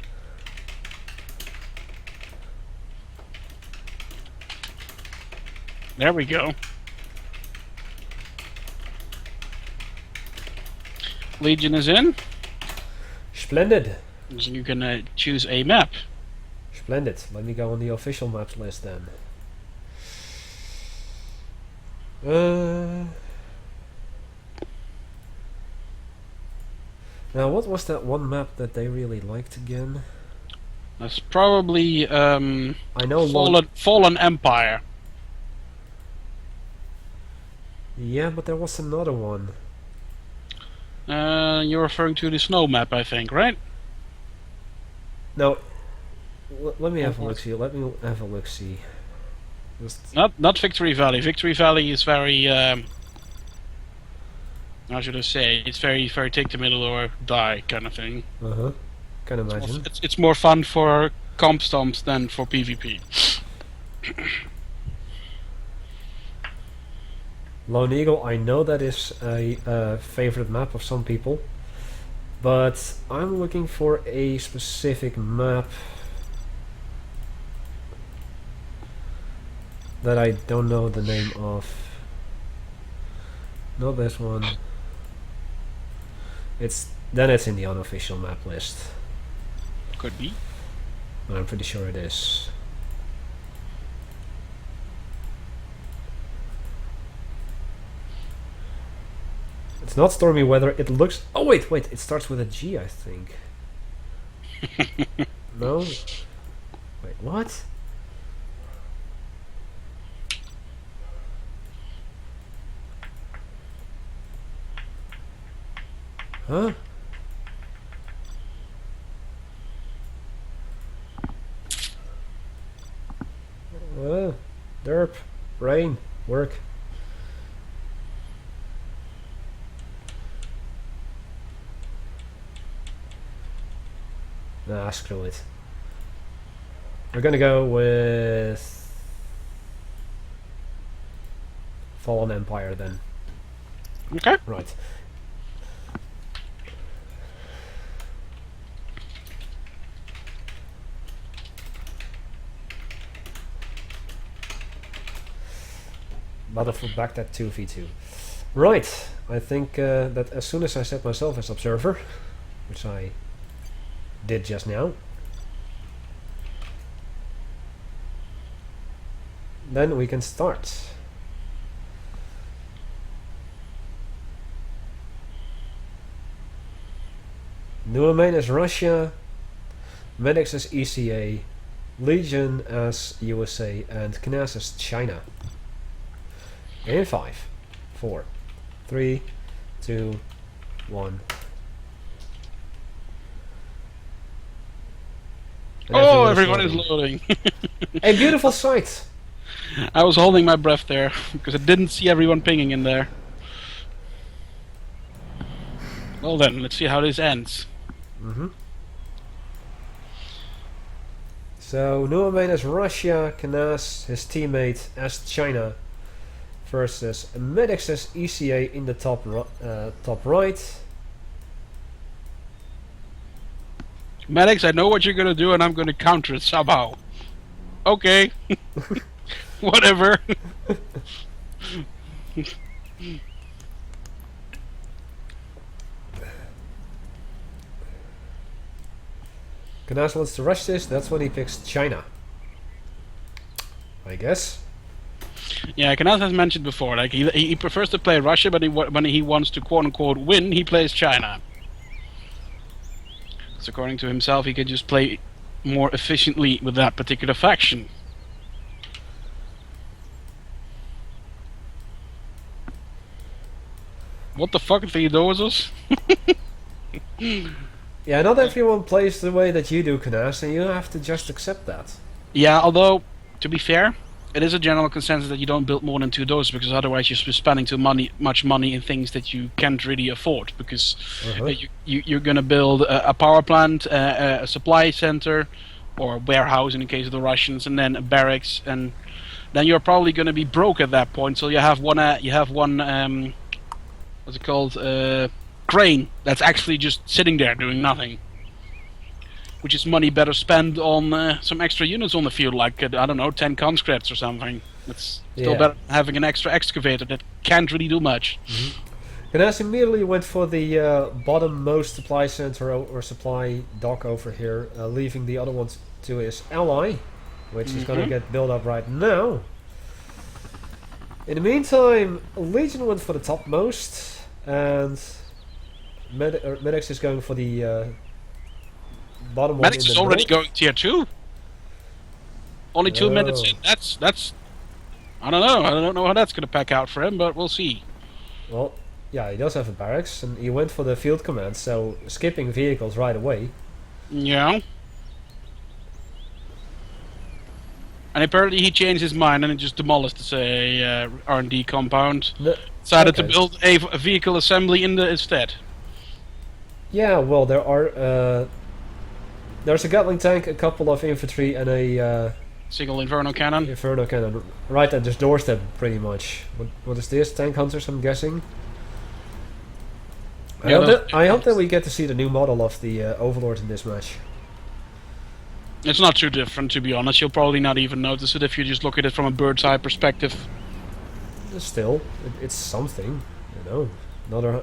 There we go. Legion is in. Splendid. So you can choose a map. Splendid. Let me go on the official maps list then. Now, what was that one map that they really liked again? That's probably I know Fallen Empire. Yeah, but there was another one. You're referring to the snow map, I think, right? No. Let me have a look see. Let me have a look see. Just Not Victory Valley. Victory Valley is very how should I say? It's very take the middle or die kind of thing. can imagine. It's more fun for comp stomps than for PvP. Lone Eagle, I know that is a favorite map of some people, but I'm looking for a specific map that I don't know the name of. Not this one. It's in the unofficial map list. Could be. I'm pretty sure it is. It's not stormy weather. It looks. Oh wait, it starts with a G, I think. No. Wait, what? Huh? Derp, rain, work. Nah, screw it. We're gonna go with Fallen Empire then. Okay. Right. Battlefield backed at 2v2. Right. I think that as soon as I set myself as observer, which I did just now, then we can start. New main as Russia, Medics as ECA, Legion as USA, and Knas as China. In 5, 4, 3, 2, 1. Oh, everyone is loading. A beautiful sight. I was holding my breath there because I didn't see everyone pinging in there. Well then, let's see how this ends. So, new main as Russia, Knas, his teammate as China, versus Medics as ECA in the top right. Medics, I know what you're gonna do and I'm gonna counter it somehow. Okay. Whatever. Knas wants to rush this, that's when he picks China, I guess. Yeah, Knas has mentioned before, like he prefers to play Russia, but when he wants to quote-unquote win, he plays China. So according to himself, he can just play more efficiently with that particular faction. What the fuck, Theodosius? Yeah, not everyone plays the way that you do, Knas, and you have to just accept that. Yeah, although, to be fair, it is a general consensus that you don't build more than 2 doses, because otherwise you're spending too much money in things that you can't really afford, because you're going to build a power plant, a supply center, or a warehouse in the case of the Russians, and then a barracks, and then you're probably going to be broke at that point. So you have one what's it called, crane that's actually just sitting there doing nothing, which is money better spent on some extra units on the field, like I don't know, 10 conscripts or something. It's still better than having an extra excavator that can't really do much. Knaus immediately went for the bottommost supply center or supply dock over here, leaving the other ones to his ally, which is going to get built up right now. In the meantime, Legion went for the topmost, and Medics is going for the bottom one. Medics is already going tier 2. Only 2 minutes Oh. in. That's. I don't know. I don't know how that's going to pack out for him, but we'll see. Well, yeah, he does have a barracks, and he went for the field command, so skipping vehicles right away. Yeah. And apparently he changed his mind and he just demolished this R&D compound. Decided to build a vehicle assembly in the instead. Yeah, well, there's a Gatling tank, a couple of infantry, and a single Inferno cannon. Inferno cannon, right at his doorstep, pretty much. What is this? Tank hunters, I'm guessing. I hope that we get to see the new model of the Overlord in this match. It's not too different, to be honest. You'll probably not even notice it if you just look at it from a bird's eye perspective. Still, it's something, you know. Another.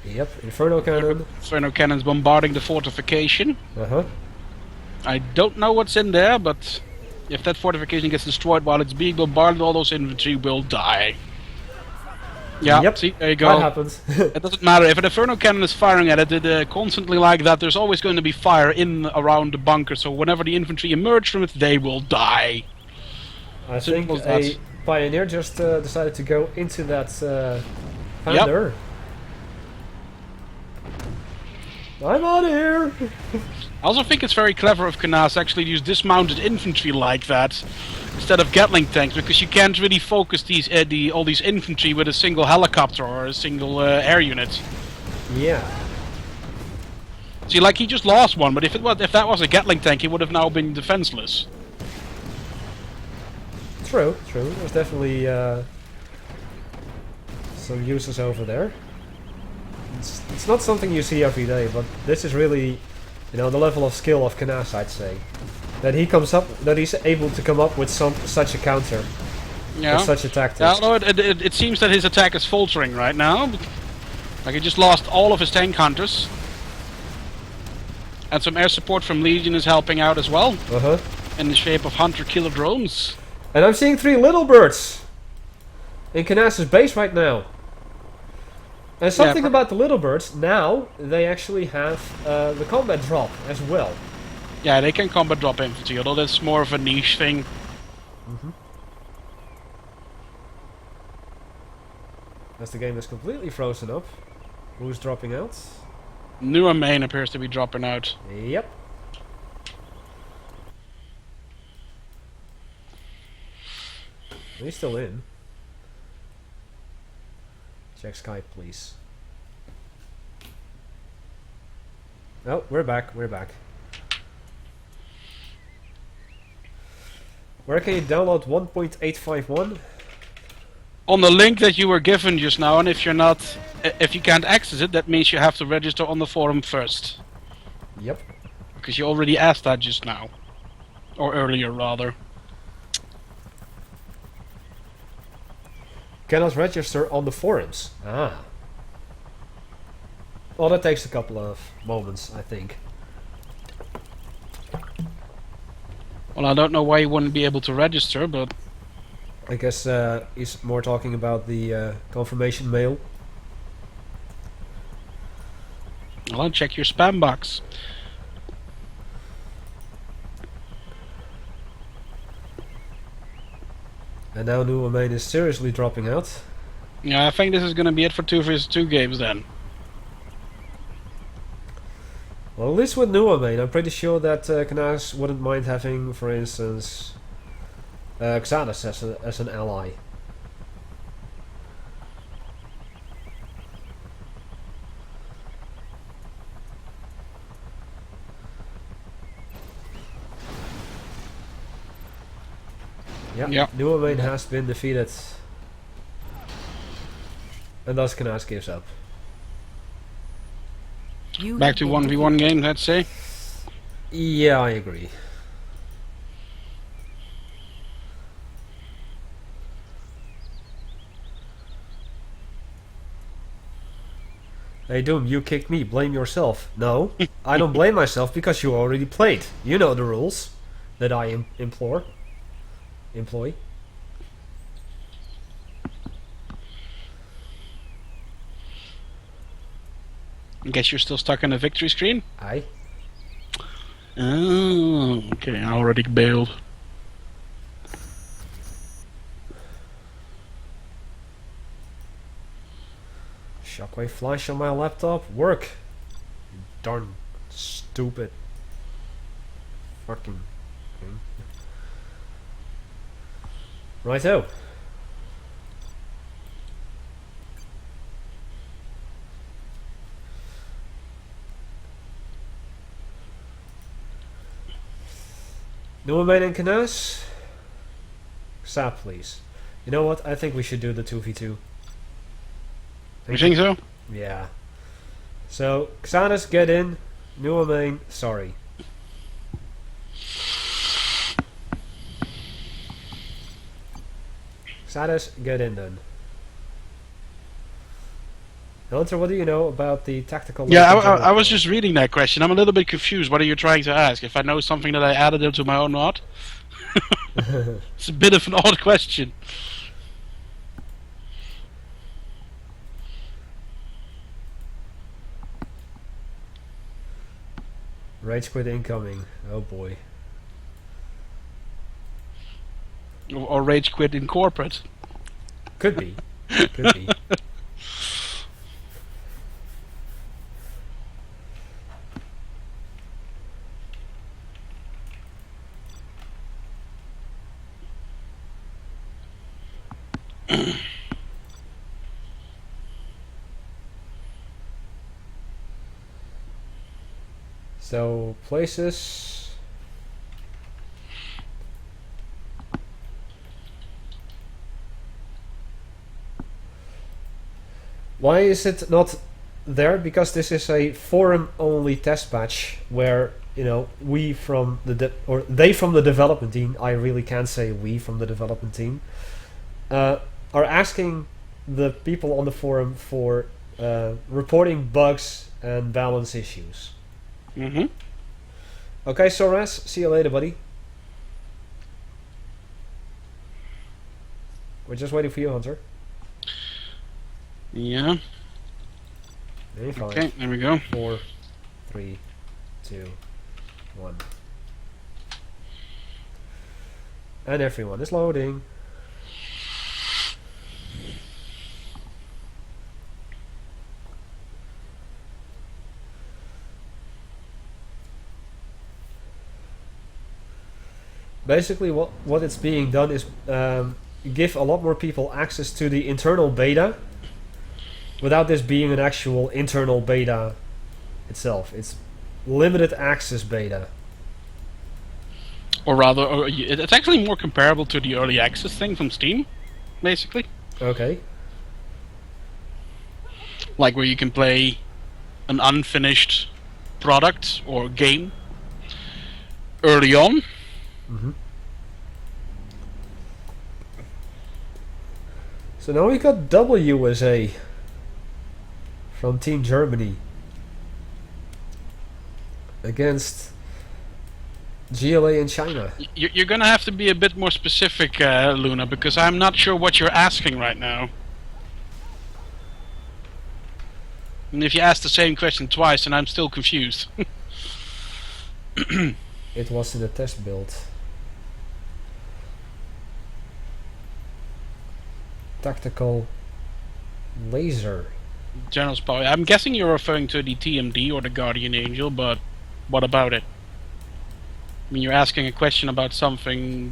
Yep, Inferno cannon. Inferno cannon's bombarding the fortification. I don't know what's in there, but if that fortification gets destroyed while it's being bombarded, all those infantry will die. Yeah, yep. See, there you go. That happens. It doesn't matter. If an Inferno cannon is firing at it constantly like that, there's always going to be fire in around the bunker, so whenever the infantry emerge from it, they will die. I think a Pioneer just decided to go into that Panther. Yep. I'm out of here! I also think it's very clever of Knaus actually to use dismounted infantry like that instead of Gatling tanks, because you can't really focus these all these infantry with a single helicopter or a single air unit. Yeah. See, like he just lost one, but if that was a Gatling tank, he would have now been defenseless. True. There's definitely some uses over there. It's not something you see every day, but this is really, you know, the level of skill of Knaus, I'd say. That he's able to come up with such a counter. Yeah. With such a tactic. Yeah, no, it seems that his attack is faltering right now. Like he just lost all of his tank hunters. And some air support from Legion is helping out as well. In the shape of hunter-killer drones. And I'm seeing 3 little birds in Knaus' base right now. And something about the little birds, now they actually have the combat drop as well. Yeah, they can combat drop infantry, although that's more of a niche thing. As the game is completely frozen up. Who's dropping out? Newer main appears to be dropping out. Yep. He's still in. Check Skype, please. Oh, we're back. Where can you download 1.851? On the link that you were given just now, and if you can't access it, that means you have to register on the forum first. Yep. Because you already asked that just now. Or earlier, rather. Cannot register on the forums. Ah. Well, that takes a couple of moments, I think. Well, I don't know why you wouldn't be able to register, but... I guess he's more talking about the confirmation mail. Well, check your spam box. And now New Main is seriously dropping out. Yeah, I think this is going to be it for 2 vs 2 games then. Well, at least with New Main, I'm pretty sure that Knaus wouldn't mind having, for instance, Xanas as an ally. Yeah, New Main has been defeated. And thus Knaus gives up. Back to 1v1 game, let's say. Yeah, I agree. Hey Doom, you kicked me, blame yourself. No, I don't blame myself because you already played. You know the rules that I employ. I guess you're still stuck in the victory screen? Aye. Oh, okay, I already bailed. Shockwave flash on my laptop. Work. You darn stupid. Fucking thing. Righto. Noemain and Knas? Sap, please. You know what? I think we should do the 2v2. You think so? Yeah. So, Xanas, get in. Noemain, sorry. Xanas, get in then. Hunter, what do you know about the tactical... Yeah, I was just reading that question. I'm a little bit confused. What are you trying to ask? If I know something that I added into my own mod? It's a bit of an odd question. Rage quit incoming. Oh boy. Or rage quit in corporate. Could be. Could be. So, places. Why is it not there? Because this is a forum-only test patch where, you know, we from the they from the development team, I really can't say we from the development team, are asking the people on the forum for reporting bugs and balance issues. Mm-hmm. Okay, Soras, see you later, buddy. We're just waiting for you, Hunter. Yeah. Okay, there we go. 4, 3, 2, 1. And everyone is loading. Basically, what it's being done is give a lot more people access to the internal beta without this being an actual internal beta itself. It's limited access beta. Or rather, it's actually more comparable to the early access thing from Steam, basically. Okay. Like where you can play an unfinished product or game early on. Mm-hmm. So now we got WSA from Team Germany against GLA in China. You're gonna have to be a bit more specific, Luna, because I'm not sure what you're asking right now. And if you ask the same question twice, then I'm still confused. It was in the test build. Tactical laser. General Spy. I'm guessing you're referring to the TMD or the Guardian Angel, but what about it? I mean, you're asking a question about something,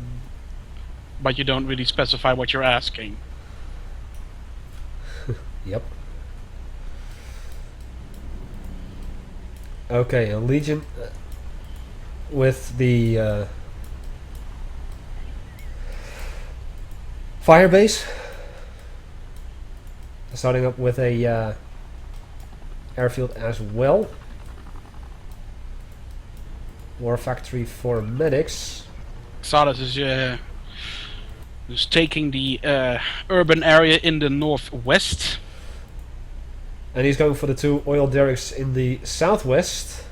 but you don't really specify what you're asking. Yep. Okay, a Legion with the Firebase. Starting up with a airfield as well. War Factory for medics. Xalas is taking the urban area in the northwest. And he's going for the 2 oil derricks in the southwest.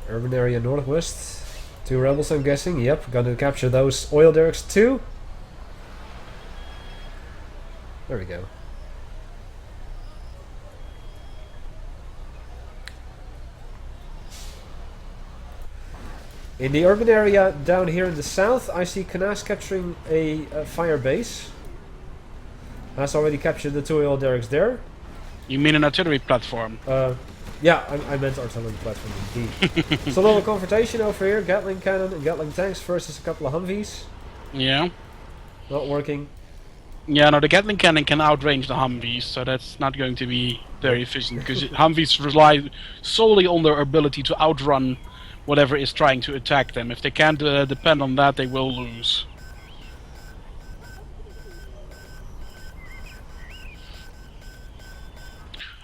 Urban area northwest. 2 rebels, I'm guessing. Yep, gonna capture those oil derricks too. There we go. In the urban area down here in the south, I see Canas capturing a fire base. Has already captured the 2 oil derricks there. You mean an artillery platform? Yeah, I meant artillery platform indeed. It's a little confrontation over here. Gatling cannon and Gatling tanks versus a couple of Humvees. Yeah. Not working. Yeah, no, the Gatling cannon can outrange the Humvees, so that's not going to be very efficient, because Humvees rely solely on their ability to outrun whatever is trying to attack them. If they can't depend on that, they will lose.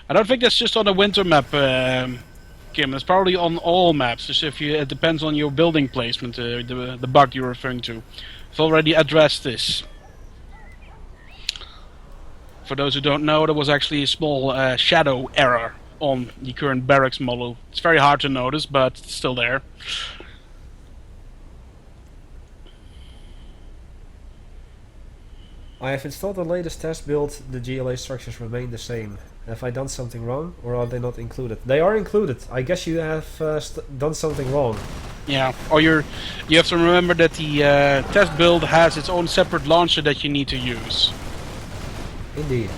I don't think that's just on the winter map, Kim. It's probably on all maps. Just if it depends on your building placement, the bug you're referring to. I've already addressed this. For those who don't know, there was actually a small shadow error on the current barracks model. It's very hard to notice, but it's still there. I have installed the latest test build. The GLA structures remain the same. Have I done something wrong, or are they not included? They are included. I guess you have done something wrong. Yeah, or you have to remember that the test build has its own separate launcher that you need to use. Indeed.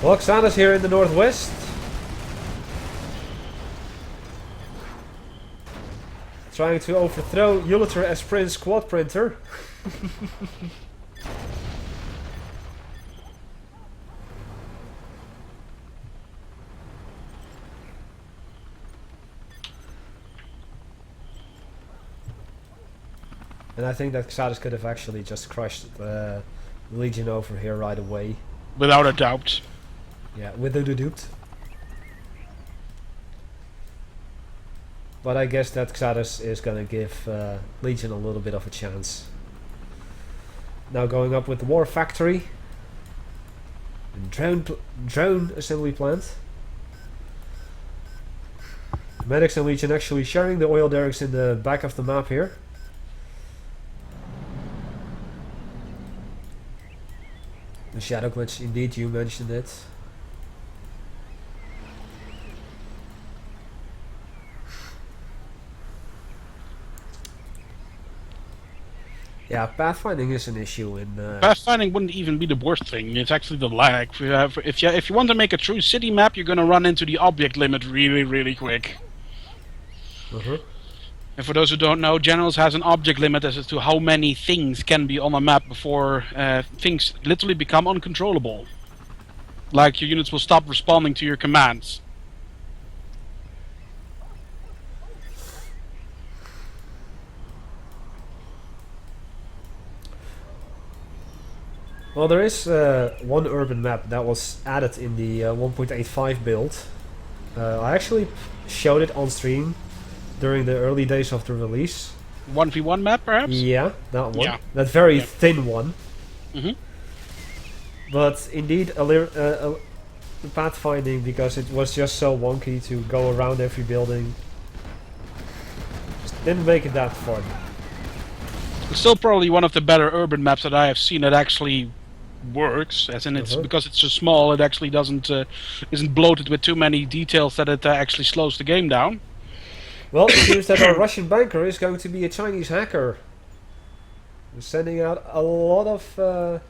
Well, Xana's here in the northwest. Trying to overthrow Uliter as Prince Quad Printer. And I think that Xatus could have actually just crushed the Legion over here right away. Without a doubt. Yeah, without a doubt. But I guess that Xatus is gonna give Legion a little bit of a chance. Now going up with the War Factory. And drone assembly plant. Medics and Legion actually sharing the oil derricks in the back of the map here. The shadow glitch, indeed, you mentioned it. Yeah, pathfinding is an issue in... Pathfinding wouldn't even be the worst thing, it's actually the lag. If you want to make a true city map, you're gonna run into the object limit really, really quick. And for those who don't know, Generals has an object limit as to how many things can be on a map before things literally become uncontrollable. Like your units will stop responding to your commands. Well, there is one urban map that was added in the 1.85 build. I actually showed it on stream during the early days of the release. 1v1 map, perhaps? Yeah, that one. Yeah. That very thin one. Mm-hmm. But indeed, the pathfinding, because it was just so wonky to go around every building, just didn't make it that fun. It's still probably one of the better urban maps that I have seen that actually works, as in it's because it's so small, it actually doesn't isn't bloated with too many details that it actually slows the game down. Well, it seems that our Russian banker is going to be a Chinese hacker. We're sending out a lot of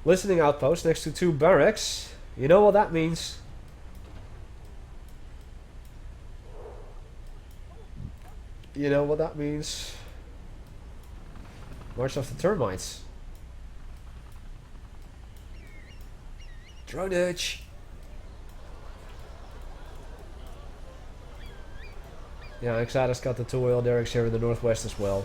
listening outposts next to 2 barracks. You know what that means? You know what that means? March of the Termites. Dronage. Yeah, Xada's got the 2 oil derricks here in the northwest as well.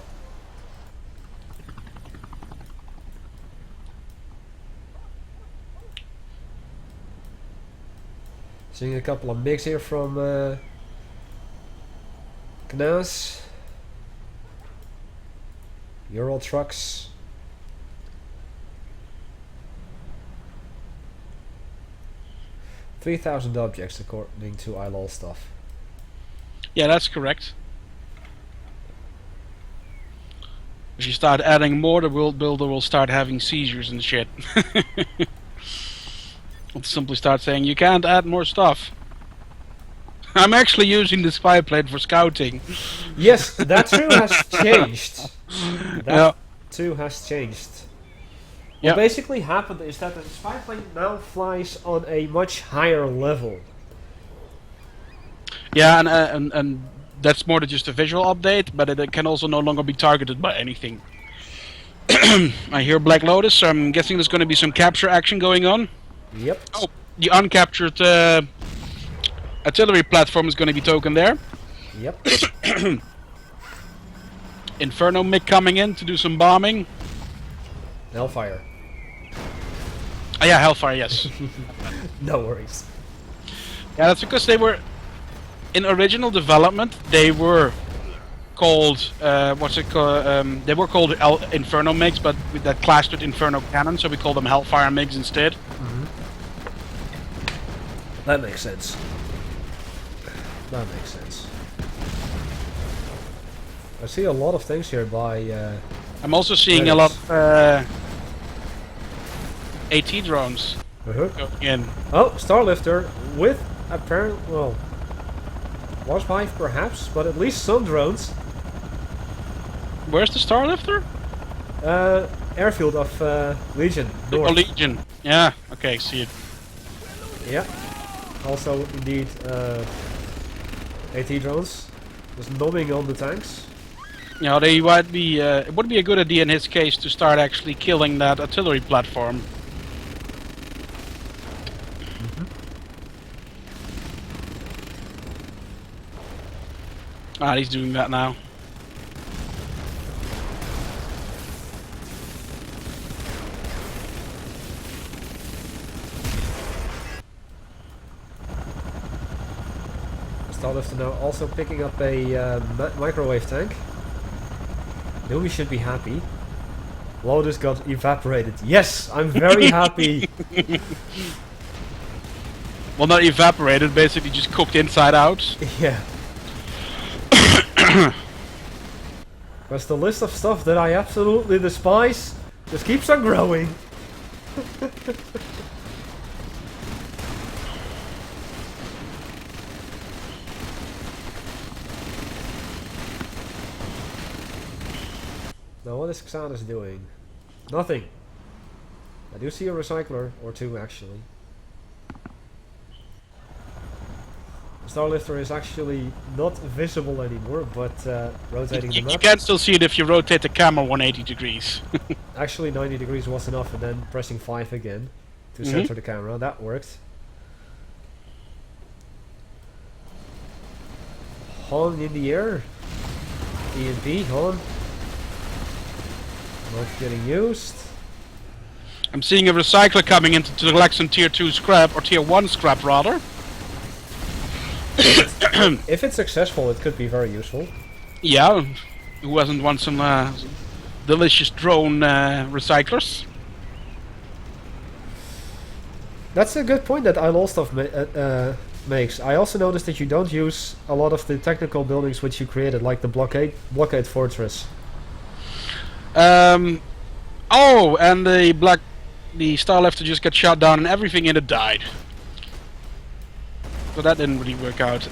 Seeing a couple of MiGs here from Knas. Ural trucks. 3,000 objects according to ILOL stuff. Yeah, that's correct. If you start adding more, the world builder will start having seizures and shit. It'll simply start saying, you can't add more stuff. I'm actually using the spy plate for scouting. Yes, that too has changed. That Yeah. too has changed. Yeah. What basically happened is that the spy plane now flies on a much higher level. Yeah, and that's more than just a visual update, but it can also no longer be targeted by anything. I hear Black Lotus, so I'm guessing there's going to be some capture action going on. Yep. Oh, the uncaptured artillery platform is going to be taken there. Yep. Inferno MiG coming in to do some bombing. Hellfire. Oh yeah, Hellfire, yes. No worries. Yeah, that's because they were in original development. They were called what's it called? They were called Inferno MiGs, but that clashed with Inferno Cannon, so we call them Hellfire MiGs instead. Mm-hmm. That makes sense. That makes sense. I see a lot of things here by. I'm also seeing a lot of AT drones going in. Oh, Starlifter with apparent, well, Wasp Hive perhaps, but at least some drones. Where's the Starlifter? Airfield of Legion. Oh, North. Legion. Yeah. Okay, see it. Yeah. Also, indeed, AT drones. Just nomming on the tanks. Yeah, they might be. It would be a good idea in his case to start actually killing that artillery platform. Ah, he's doing that now. Starlifter now also picking up a microwave tank. Doomy should be happy. Lotus got evaporated. Yes, I'm very happy. Well, not evaporated, basically just cooked inside out. Yeah. Because the list of stuff that I absolutely despise just keeps on growing. Now what is Xanus doing? Nothing. I do see a recycler, or two actually. Starlifter is actually not visible anymore, but rotating the You map. can still see it if you rotate the camera 180 degrees. Actually 90 degrees was enough, and then pressing 5 again to center the camera. That worked. Hon in the air. EMP, Hon. Not getting used. I'm seeing a recycler coming into the Lexan tier 2 scrap, or tier 1 scrap rather. If it's successful, it could be very useful. Yeah, who hasn't want some delicious drone recyclers? That's a good point that ILOL stuff makes. I also noticed that you don't use a lot of the technical buildings which you created, like the blockade fortress. Oh, and the Starlifter just got shot down and everything in it died. So that didn't really work out.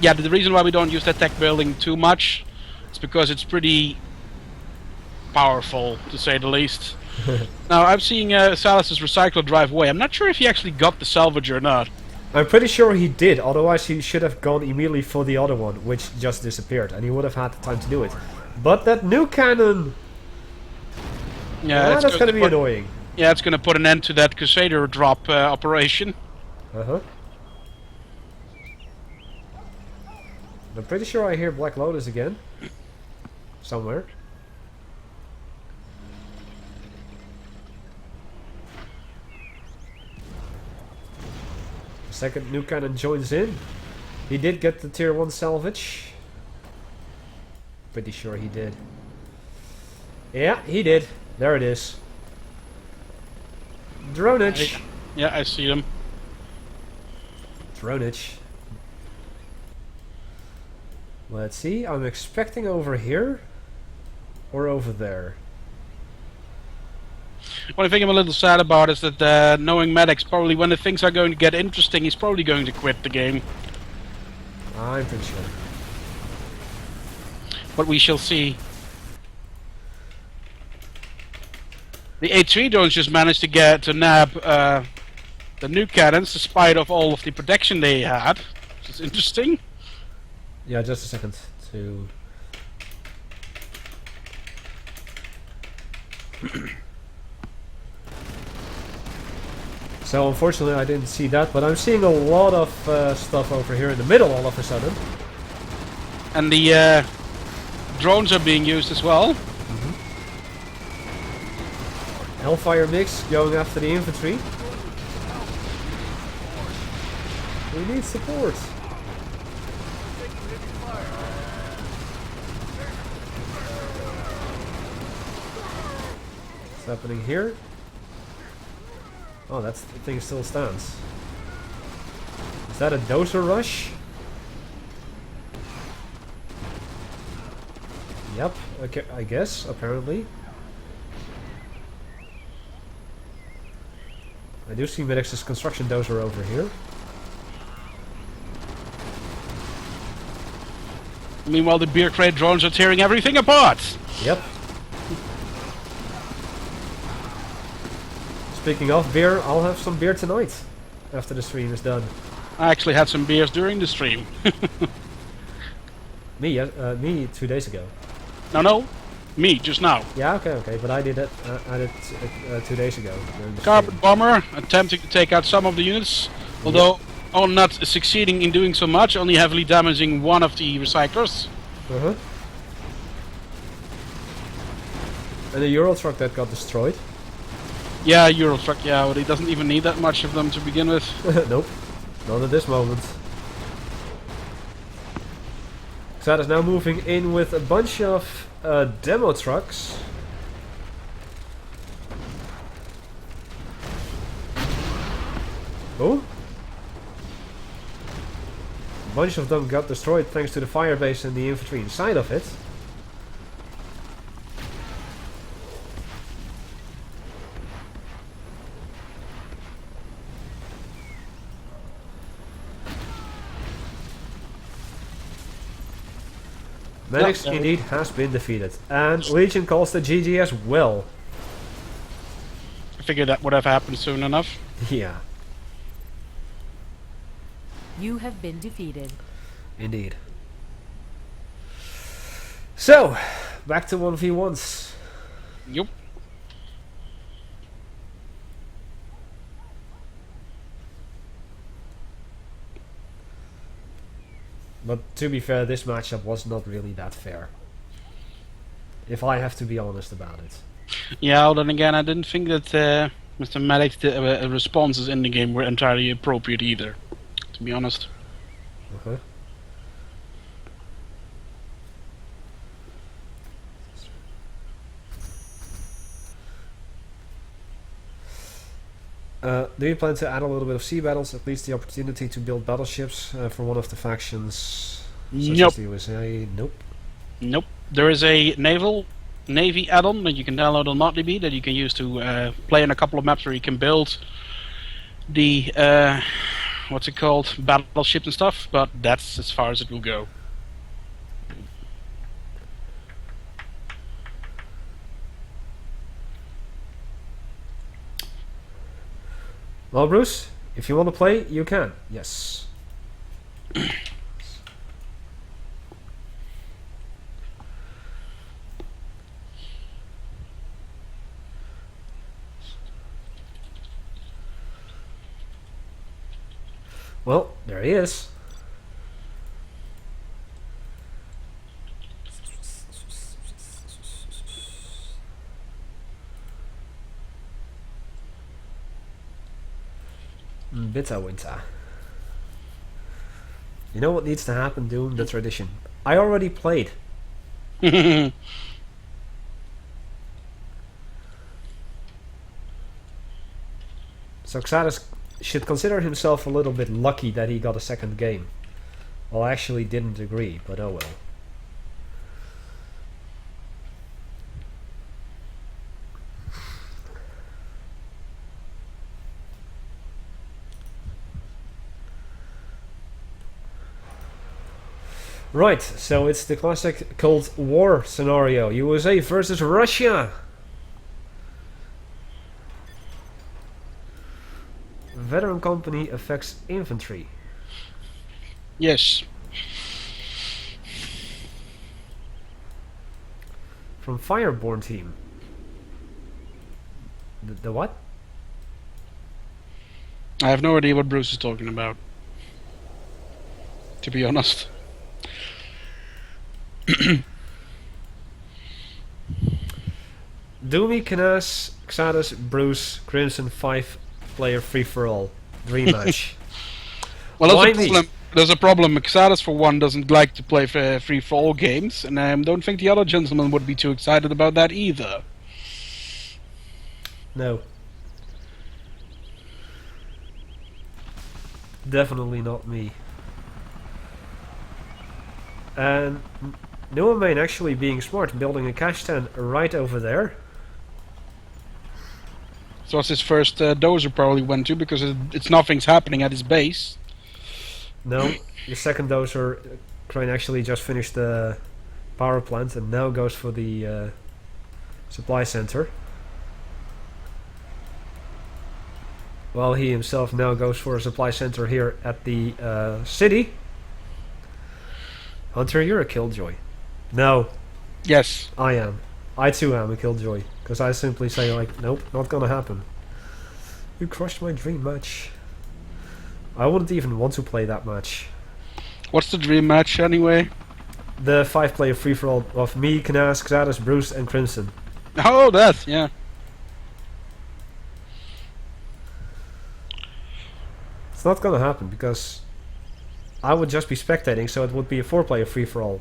Yeah, the reason why we don't use that tech building too much is because it's pretty powerful, to say the least. Now, I'm seeing Salus's recycler drive away. I'm not sure if he actually got the salvage or not. I'm pretty sure he did, otherwise he should have gone immediately for the other one, which just disappeared, and he would have had the time to do it. But that new cannon... Yeah, that's gonna be annoying. Yeah, it's gonna put an end to that Crusader drop operation. Uh-huh. I'm pretty sure I hear Black Lotus again. Somewhere. The second new cannon joins in. He did get the tier 1 salvage. Pretty sure he did. Yeah, he did. There it is. Dronage. Yeah, I see them. Dronage. Let's see, I'm expecting over here or over there. One thing I'm a little sad about is that knowing Maddox, probably when the things are going to get interesting, he's probably going to quit the game. I'm pretty sure. But we shall see. The A3 drones just managed to nab the nuke cannons despite of all of the protection they had, which is interesting. Yeah, just a second to... So unfortunately I didn't see that, but I'm seeing a lot of stuff over here in the middle all of a sudden. And the drones are being used as well. Hellfire mix going after the infantry. We need support. What's happening here? Oh, that's the thing still stands. Is that a dozer rush? Yep, okay, I guess, apparently. I do see Medix's construction dozer over here. Meanwhile, the beer crate drones are tearing everything apart. Yep. Speaking of beer, I'll have some beer tonight after the stream is done. I actually had some beers during the stream. Me 2 days ago. No, me just now. Yeah, okay, but I did it. 2 days ago. Carpet bomber attempting to take out some of the units, although not succeeding in doing so much, only heavily damaging one of the recyclers. And the Euro truck that got destroyed. Yeah, Euro truck. Yeah, but he doesn't even need that much of them to begin with. Nope, not at this moment. Xad is now moving in with a bunch of demo trucks. Oh? A bunch of them got destroyed thanks to the firebase and the infantry inside of it. Maddox indeed has been defeated, and Legion calls the GG as well. I figured that would have happened soon enough. Yeah. You have been defeated. Indeed. So, back to 1v1s. Yep. But to be fair, this matchup was not really that fair. If I have to be honest about it. Yeah, well, then again, I didn't think that Mr. Maddox's responses in the game were entirely appropriate either, to be honest. Do you plan to add a little bit of sea battles, at least the opportunity to build battleships for one of the factions, such as the USA? Nope. Nope. There is a Navy add-on that you can download on ModDB that you can use to play in a couple of maps where you can build the what's it called, battleships and stuff, but that's as far as it will go. Well, Bruce, if you want to play, you can. Yes. Well, there he is. Bitter winter. You know what needs to happen, Doom? The tradition. I already played. So Xad is should consider himself a little bit lucky that he got a second game. Well, I actually didn't agree, but oh well. Right, so it's the classic Cold War scenario. USA versus Russia. Veteran company affects infantry. Yes. From Fireborn team. The what? I have no idea what Bruce is talking about. To be honest. Doomy, Knas, Xatus, Bruce, Crimson 5-player free-for-all. Dream match. Well, Why there's a me? problem. There's a problem. Xatus, for one, doesn't like to play free-for-all games, and I don't think the other gentlemen would be too excited about that either. No. Definitely not me. And Noamain actually being smart, building a cash stand right over there. So that's his first dozer probably went to, because it's nothing's happening at his base. No, the second dozer Crane actually just finished the power plant and now goes for the supply center. While he himself now goes for a supply center here at the city. Hunter, you're a killjoy. No. Yes. I am. I too am a killjoy. Because I simply say like, nope, not gonna happen. You crushed my dream match. I wouldn't even want to play that match. What's the dream match anyway? The 5-player free-for-all of me, Knas, Xatus, Bruce and Crimson. Oh, that, yeah. It's not gonna happen because I would just be spectating, so it would be a 4-player free-for-all.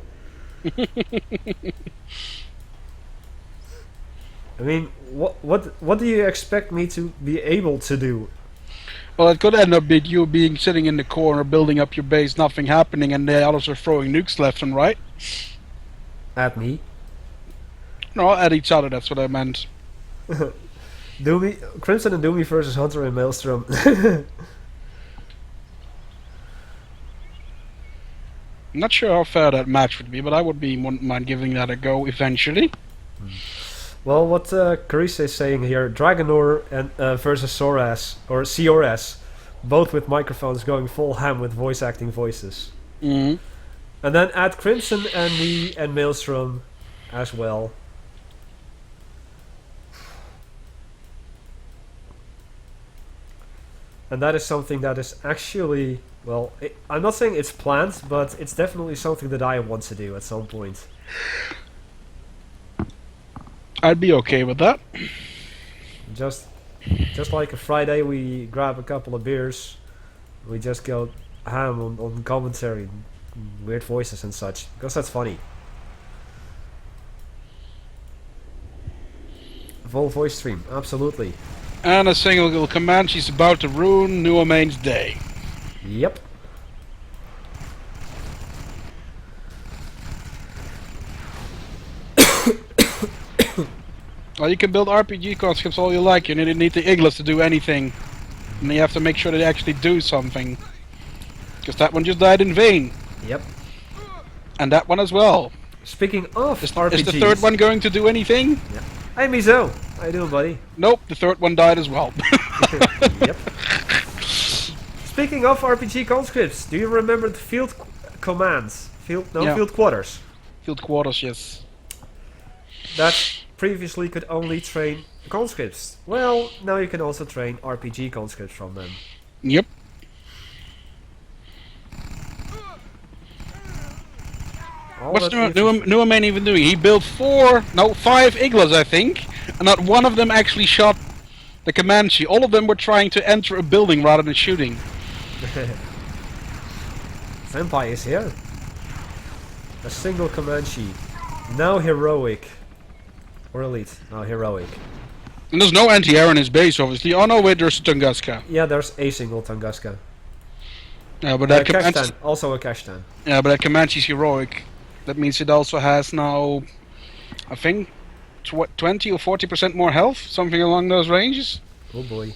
I mean, what do you expect me to be able to do? Well, it could end up being you being sitting in the corner, building up your base, nothing happening, and the others are throwing nukes left and right. At me? No, at each other, that's what I meant. Doomy, Crimson and Doomy versus Hunter and Maelstrom. I'm not sure how fair that match would be, but I wouldn't mind giving that a go eventually. Well, what Carissa is saying here, Dragonor and versus Soras, or CRS, both with microphones going full ham with voice acting voices. Mm-hmm. And then add Crimson and me and Maelstrom as well. And that is something that is actually, well, I'm not saying it's planned, but it's definitely something that I want to do at some point. I'd be okay with that. Just like a Friday, we grab a couple of beers, we just go ham on commentary, weird voices and such, because that's funny. Full voice stream, absolutely. And a single Comanche's about to ruin Noamain's day. Yep. Well, you can build RPG conscripts all you like, you need the Iglas to do anything. And you have to make sure they actually do something. Because that one just died in vain. Yep. And that one as well. Speaking of RPGs... Is the third one going to do anything? Yeah. Hey Mizo! How you doing, buddy? Nope, the third one died as well. Yep. Speaking of RPG conscripts, do you remember the field commands? Field quarters. Field quarters, yes. That previously could only train conscripts. Well, now you can also train RPG conscripts from them. Yep. What's Noamain even doing? He built 5 Iglas, I think, and not one of them actually shot the Comanche. All of them were trying to enter a building rather than shooting. Senpai is here. A single Comanche. Now heroic. Or elite. Now heroic. And there's no anti-air in his base, obviously. Oh no, wait, there's a Tunguska. Yeah, there's a single Tunguska. Yeah, but that Cash Comanche. 10, also a Cash 10. Yeah, but that Comanche's heroic. That means it also has now, I think, 20 or 40% more health, something along those ranges. Oh boy.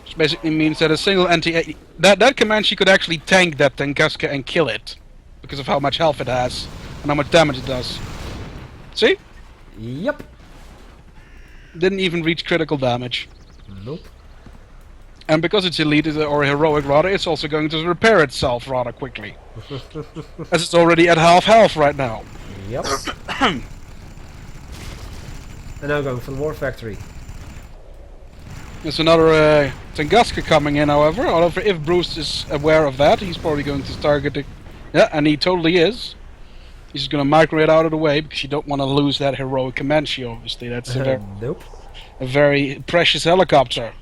Which basically means that a single anti that Comanche could actually tank that Tunguska and kill it, because of how much health it has and how much damage it does. See? Yep. Didn't even reach critical damage. Nope. And because it's elite or heroic rather, it's also going to repair itself rather quickly. As it's already at half health right now. Yep. And now going for the War Factory. There's another Tunguska coming in, however. However, if Bruce is aware of that, he's probably going to target it. Yeah, and he totally is. He's just going to migrate out of the way because you don't want to lose that heroic Comanche, obviously. That's Nope. a very precious helicopter.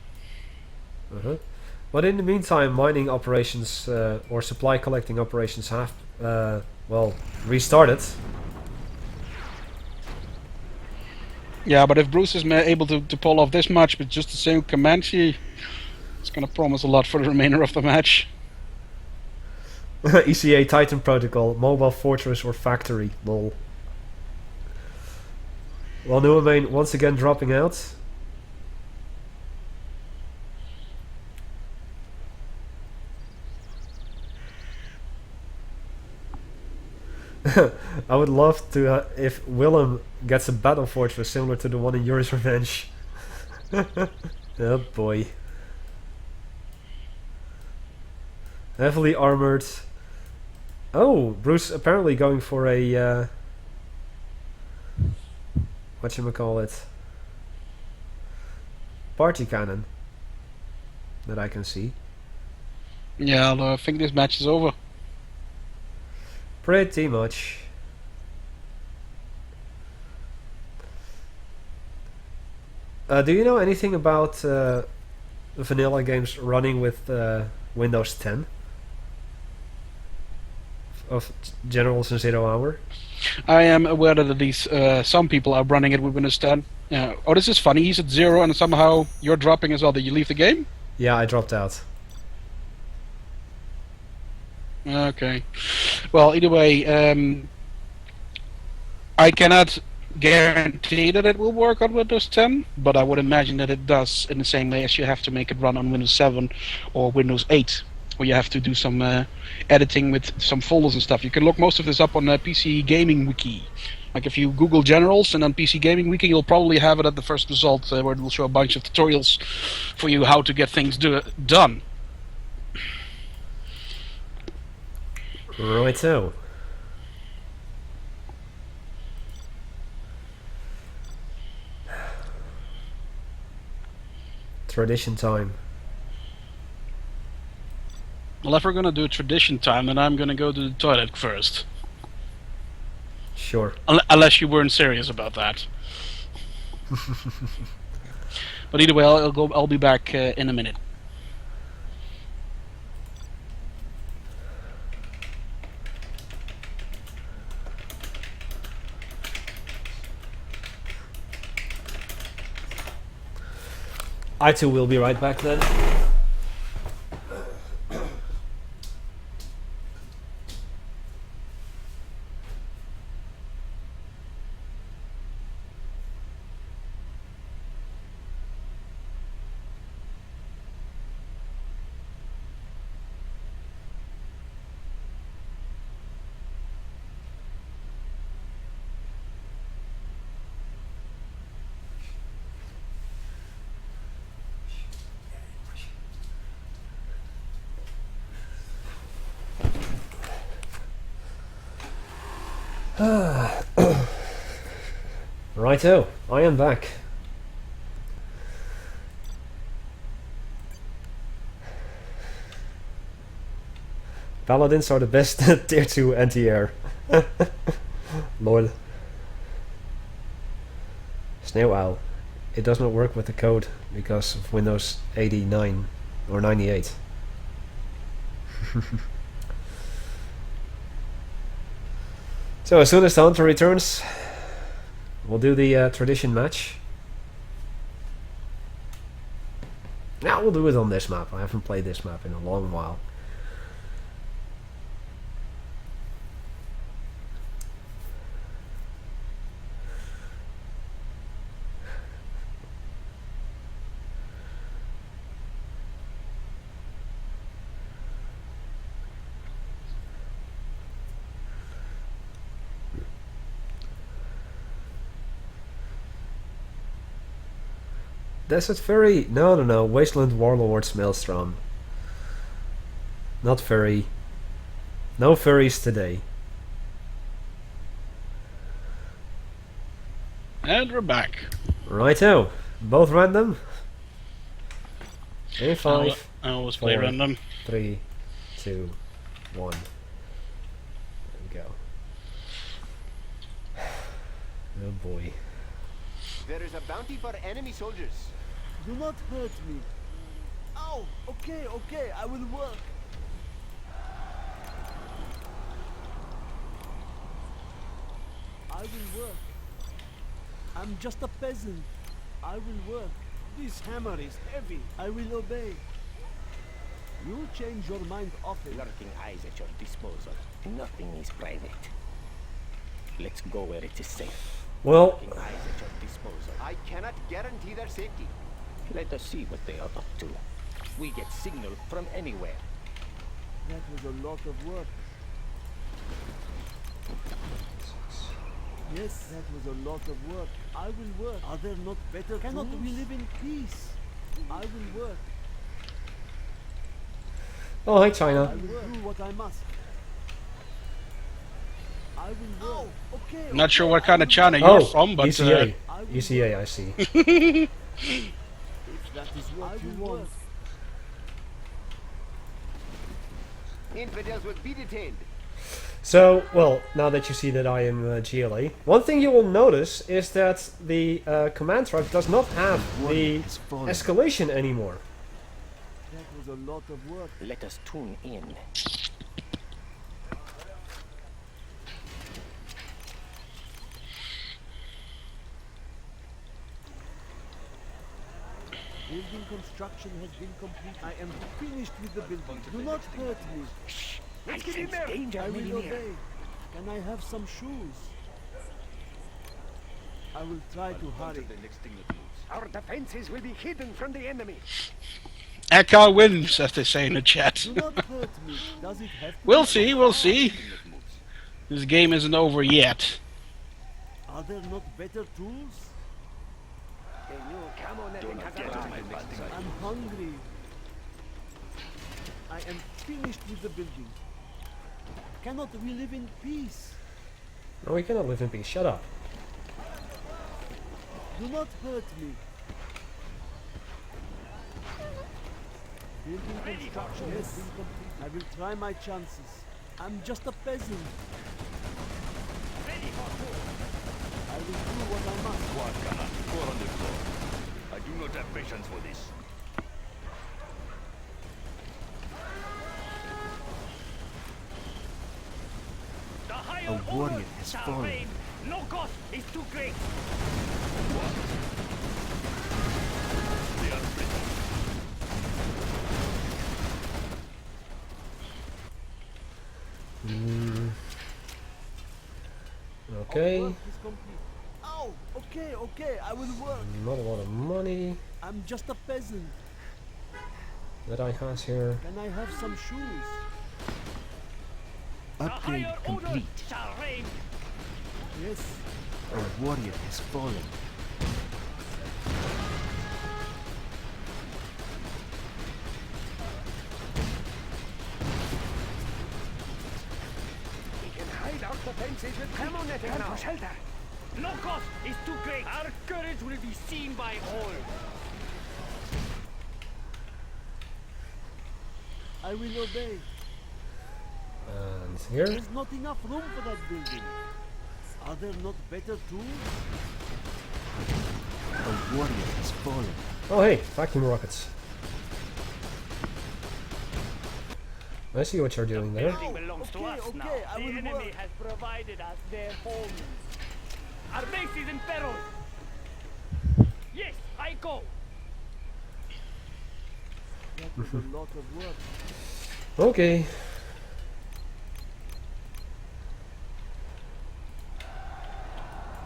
But in the meantime, mining operations or supply collecting operations have, well, restarted. Yeah, but if Bruce is able to pull off this much with just the same Comanche, it's going to promise a lot for the remainder of the match. ECA Titan Protocol, Mobile Fortress or Factory, lol. Well, Doomhammer once again dropping out. I would love to if Willem gets a battle fortress similar to the one in Yuri's Revenge. Oh boy. Heavily armored. Oh, Bruce apparently going for a whatchamacallit, party cannon that I can see. Yeah, although I think this match is over. Pretty much. Do you know anything about vanilla games running with Windows 10? Of Generals in 0 hour? I am aware that at least some people are running it with Windows 10. Oh, this is funny. He's at 0 and somehow you're dropping as well. Did you leave the game? Yeah, I dropped out. Okay. Well, either way, I cannot guarantee that it will work on Windows 10, but I would imagine that it does in the same way as you have to make it run on Windows 7 or Windows 8, where you have to do some editing with some folders and stuff. You can look most of this up on PC Gaming Wiki. Like if you Google Generals and on PC Gaming Wiki, you'll probably have it at the first result where it will show a bunch of tutorials for you how to get things done. Right so. Tradition time. Well, if we're gonna do tradition time, then I'm gonna go to the toilet first. Sure. Unless you weren't serious about that. But either way, I'll be back in a minute. I too will be right back then. Righto, I am back. Paladins are the best tier 2 anti-air. Lol. Snail Owl. It does not work with the code because of Windows 89 or 98. So as soon as the hunter returns, we'll do the tradition match. Now we'll do it on this map. I haven't played this map in a long while. Desert Ferry? No. Wasteland Warlords Maelstrom. Not ferry. No ferries today. And we're back. Righto. Both random. Okay, 5. I always play 4, random. 3, 2, 1. There we go. Oh boy. There is a bounty for enemy soldiers. Do not hurt me. Oh, okay, I will work. I will work. I'm just a peasant. I will work. This hammer is heavy. I will obey. You change your mind often. Lurking eyes at your disposal. Nothing is private. Let's go where it is safe. Well, Lurking eyes at your disposal. I cannot guarantee their safety. Let us see what they are up to. We get signal from anywhere. That was a lot of work. Yes, that was a lot of work. I will work. Are there not better Cannot tools? We live in peace? I will work. oh hi China. I will do what I must. I will work. Oh, okay. I'm not sure what kind of China Oh, you're from, but ECA. ECA, I see. If that is what you want. Infidels will be detained. So, well, now that you see that I am GLA, one thing you will notice is that the command truck does not have the escalation anymore. That was a lot of work. Let us tune in. Building construction has been complete. I am finished with the building. Do not hurt me. I sense danger I will near. obey. Can I have some shoes? I will try to hurry. Our defenses will be hidden from the enemy. Eka wins, as they say in the chat. Do not hurt me. Does it have to We'll be- see, we'll see. This game isn't over yet. Are there not better tools? I'm hungry. I am finished with the building. Cannot we live in peace? No, we cannot live in peace. Shut up. Do not hurt me. Building construction has been complete. I will try my chances. I'm just a peasant. I will do what I must. I do not have patience for this. A warrior has fallen. No cost is too great. Okay. Work is complete. Oh, okay, I will work. Not a lot of money I'm just a peasant. that I have here. Can I have some shoes? Upgrade complete. Yes. A warrior has fallen. We can hide our defenses with camo netting now. For shelter. No cost is too great. Our courage will be seen by all. I will obey. And here. There's not enough room for that building. Are there not better tools? A warrior has fallen. Oh hey, vacuum rockets. I see what you're doing there. Everything belongs to us now. I The will enemy work. has provided us their home. Our base is in peril. Yes, I go. is a lot of work. Okay.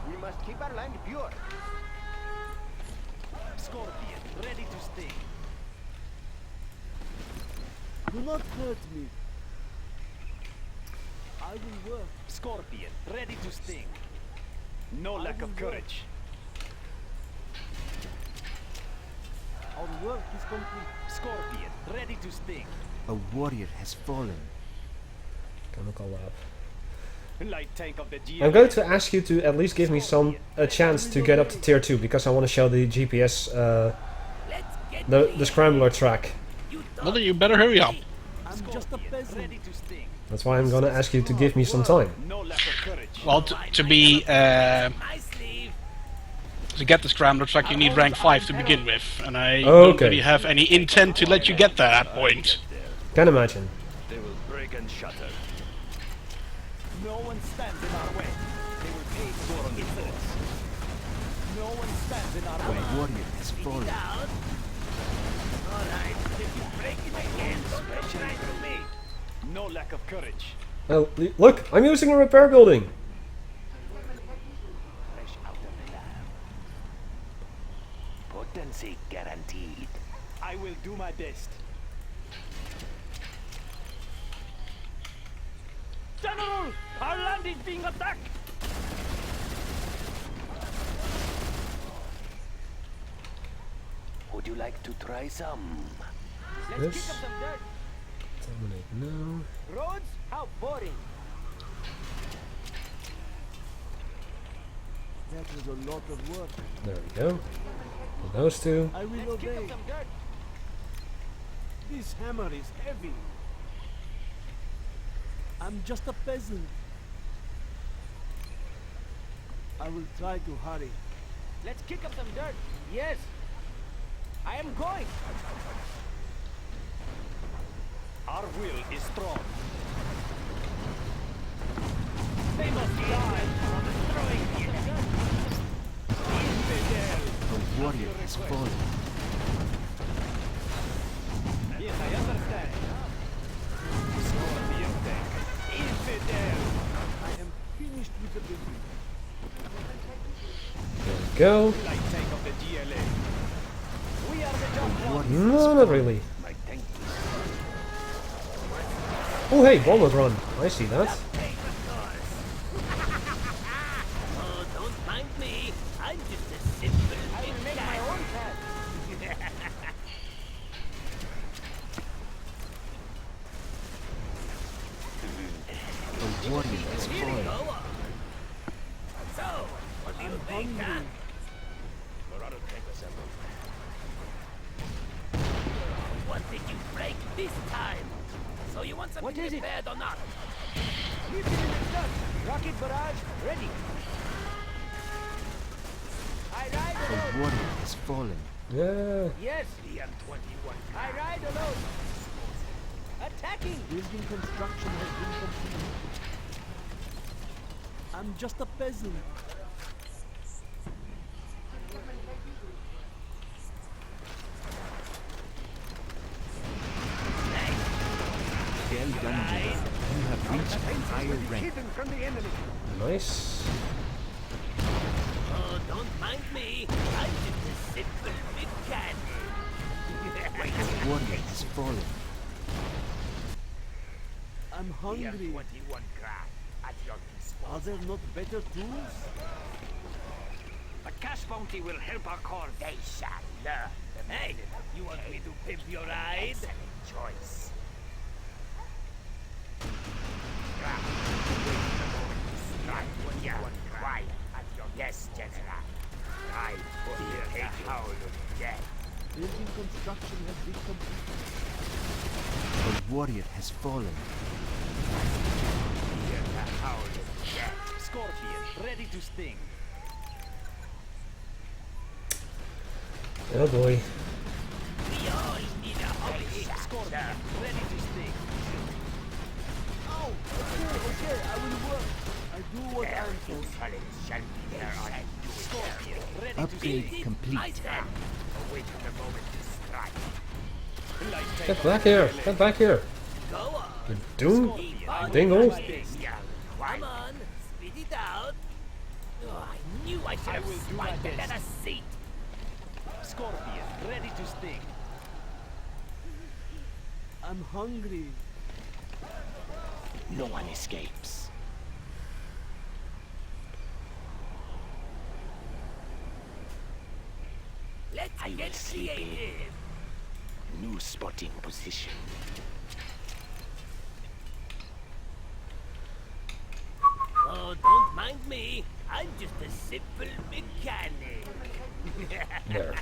We must keep our land pure. Scorpion, ready to sting. Do not hurt me. I will work. Scorpion, ready to sting. No lack of courage. Our work is complete. Scorpion, ready to sting. A warrior has fallen. Chemical lab. Light tank of the GM. I'm going to ask you to at least give me a chance to get up to tier 2 because I want to show the GPS the scrambler track. Well, then you better hurry up. I'm just a peasant. Ready to sting. That's why I'm going to ask you to give me some time. No lack of courage. Well, to get the scrambler track, you need rank 5 to begin with, and I don't really have any intent to let you get to that point. Can imagine. They will break and shatter. No one stands in our way. They will pay for insolence. No one stands in our way. A warrior has fallen. Alright, if you break it again, stretch right to me. No lack of courage. Oh, look, I'm using a repair building. Fresh out of the lab. Potency guaranteed. I will do my best. General! Our land is being attacked! Would you like to try some? Let's Yes. kick up some dirt. Terminate now. Roads? How boring. That was a lot of work. There we go. And those two. I will Let's kick up obey. some dirt. This hammer is heavy. I'm just a peasant. I will try to hurry. Let's kick up some dirt. Yes. I am going. Our will is strong. They must die for destroying the Infidel. A warrior has fallen. Yes, I understand. Scorpion tank. Infidel. I am finished with the building. There we go. Light tank of the GLA. We are the jump ones. No, not really. My tank. Oh, hey, Walnut Run. I see that. Oh, don't mind me. I'm just a simple I will make my own path. A warrior has fallen. So, what do you think, huh? What did you break this time? So you want something repaired or not? Leave it in the dust. Rocket barrage ready. I ride A alone. warrior has fallen. Yeah. Yes, EM-21. I ride alone. Attacking. Building construction has been completed. I'm just a peasant. Well done, General. You have reached a higher rank. Hidden from the enemy. Nice. Oh, don't mind me. I'm just a simple big cat. A warrior has fallen. I'm hungry. 21 gram at your disposal. Are there not better tools? The cash bounty will help our cause. They shall learn. Hey, you want me to pimp your ride? Excellent choice. Yes, General. I will take the howl of death. Building construction has been completed. A warrior has fallen. Hear the howl of death. Scorpion, ready to sting. Oh boy. We all need a hobby. Scorpion, ready to sting. Oh, okay, I will work. I do what I'm told. Shall be there on Scorpion, ready to Upgrade sting. complete. Await the moment to strike. Get back here! Get back here! You doom dingle! Come on, spit it out. Oh, I knew I should have swiped the leather seat. Scorpion, ready to sting. I'm hungry. No one escapes. I will sleep in. New spotting position. Oh, don't mind me. I'm just a simple mechanic. There.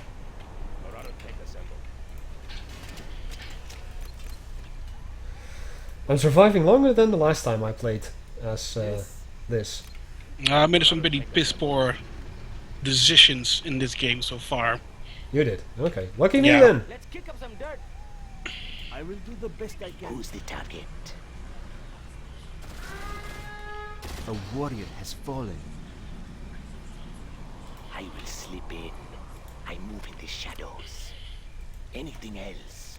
I'm surviving longer than the last time I played as this. I made some pretty piss poor decisions in this game so far. You did? Okay. Lucky me Yeah. then! Let's kick up some dirt. I will do the best I can. Who's the target? A warrior has fallen. I will slip in. I move in the shadows. Anything else?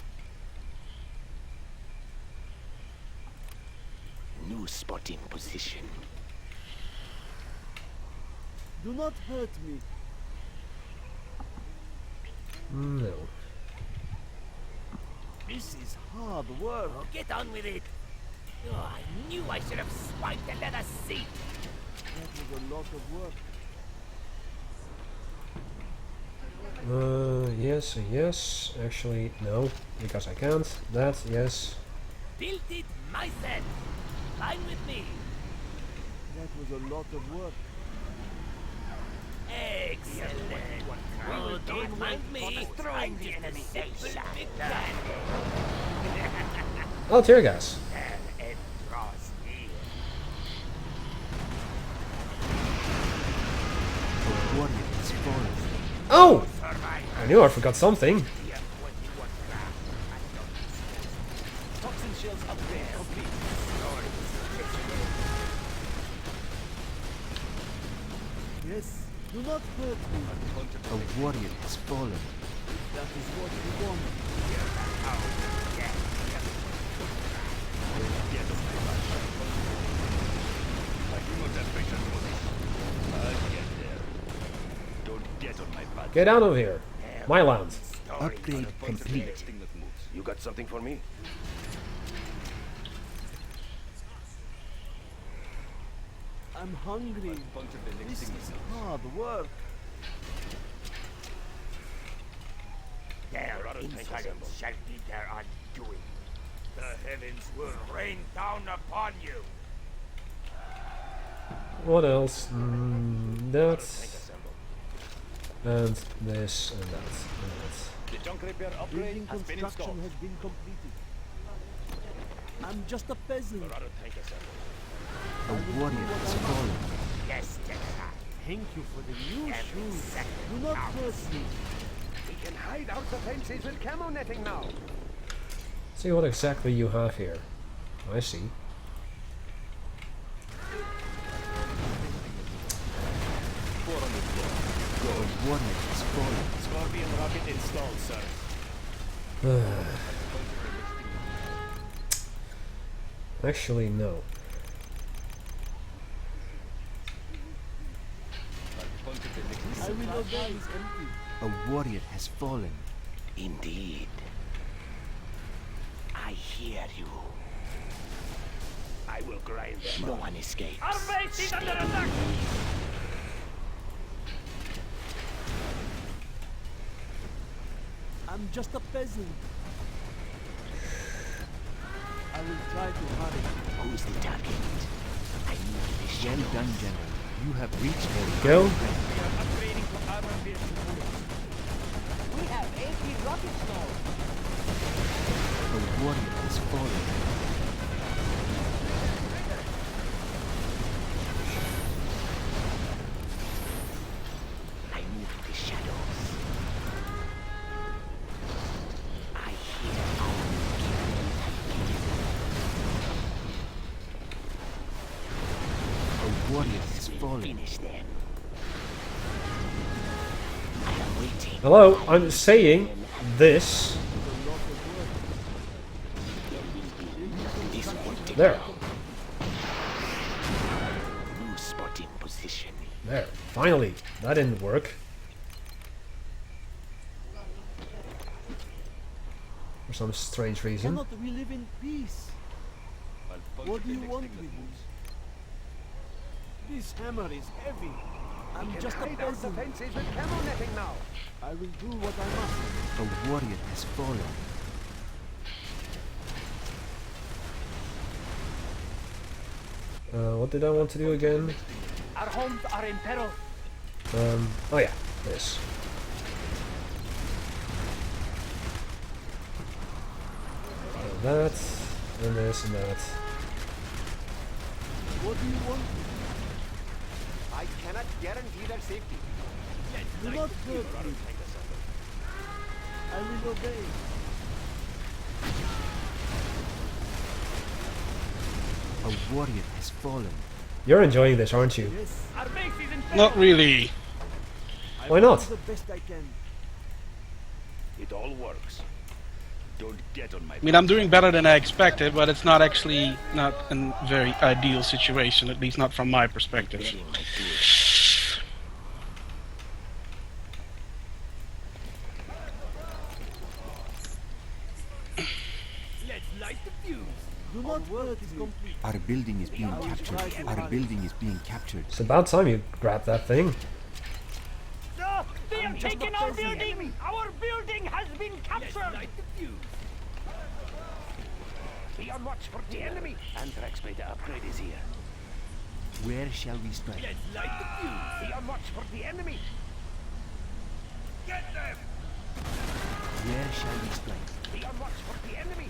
New spotting position. Do not hurt me. No. This is hard work. Oh, get on with it. Oh, I knew I should have swiped the leather seat. That was a lot of work. Yes, yes. Actually, no, because I can't. That, yes. Built it myself. Fine with me. That was a lot of work. Excellent. Oh, don't mind me. I'm just a simple mechanic. Oh, tear gas. And draws near. A warrior has fallen. Oh! I knew I forgot something. Toxin shells upgrade complete. Yes. Do not hurt me. A warrior has fallen. That is what we want. Get out of here. My land. Upgrade complete. You got something for me? I'm hungry. This is hard work. Their insolence shall be their undoing. The heavens will rain down upon you. What else? That. And this and that. And that. The junk repair upgrade Building has been construction installed. has been completed. I'm just a peasant. A warrior has fallen. Yes, General. Thank you for the new shoes. Do not hurt me. We can hide out the fences with camo netting now. See what exactly you have here. I see. A warrior has fallen. Scorpion rocket installed, sir. Actually, no. I will obey. Is empty. A warrior has fallen. Indeed. I hear you. I will grind them. No one escapes. Our base is under attack! I'm just a peasant. I will try to hurry. Who's the target? I need this. Well done, General. You have reached a Go. We are upgrading to armor piercing bullets. We have 80 rockets now. A warrior has fallen. I move in the shadows. I hear A warrior has fallen. finish them. I am waiting. Hello, I'm saying this. There. New spotting position. There. Finally. That didn't work. For some strange reason. Cannot we live in peace? What do you want with me? This hammer is heavy. I'm just a peasant. I will do what I must. A warrior has fallen. What did I want to do again? Our homes are in peril. Oh yeah, this. That, and this, and that. What do you want? I cannot guarantee their safety. Do not hurt me. I will obey. A warrior has fallen. You're enjoying this, aren't you? Yes. Our base is in peril. Not really. Why not? Do the best I can. It all works. Don't get on my I mean, I'm doing better than I expected, but it's not actually not a very ideal situation, at least not from my perspective. Let's light the fuse. Do not hurt me. Our building is being captured. Our building is being captured. It's about time you grabbed that thing. Sir, they have taken our building. Our building has been captured. Let's light the fuse. Be on watch for the enemy. Anthrax beta upgrade is here. Where shall we strike? Let's light the fuse. Be on watch for the enemy. Get them. Where shall we strike? Be on watch for the enemy.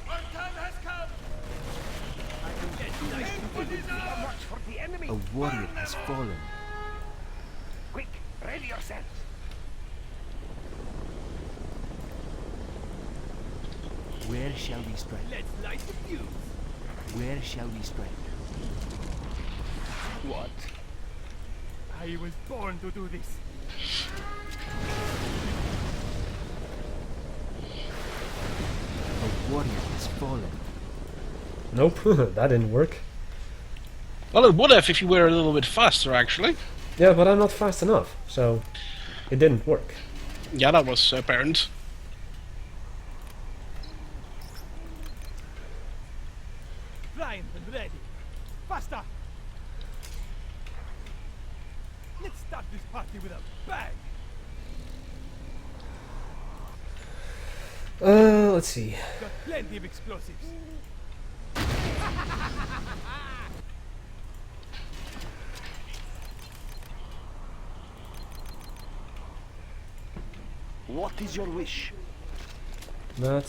Our time has come. Let's light the fuse. Be on watch for the enemy. A warrior has fallen. Quick, ready yourselves. Where shall we strike? Let's light the fuse. Where shall we strike? What? I was born to do this. A warrior has fallen. Nope, that didn't work. Well, it would have if you were a little bit faster, actually. Yeah, but I'm not fast enough, so it didn't work. Yeah, that was apparent. Primed and ready. Faster! Let's start this party with a bang! Let's see. Got plenty of explosives. What is your wish? That.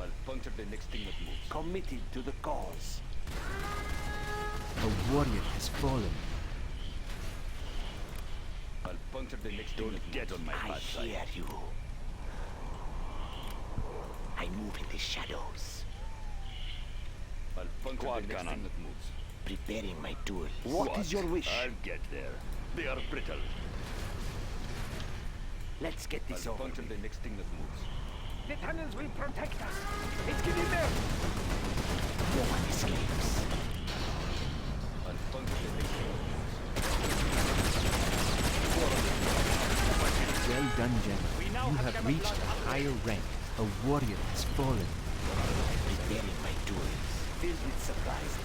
I'll puncture the next thing that moves. Committed to the cause. A warrior has fallen. I'll puncture the next thing that get on my bad side. I hear you. I move in the shadows, I'll puncture the next thing that moves. preparing my tools. What is your wish? I'll get there. They are brittle. Let's get this I'll over. puncture the next thing that moves. The tunnels will protect us. Let's get in there. No one escapes. I'll puncture the next thing that Well done, General. You have reached a higher rank. A warrior has fallen. Preparing my tools, filled with surprises.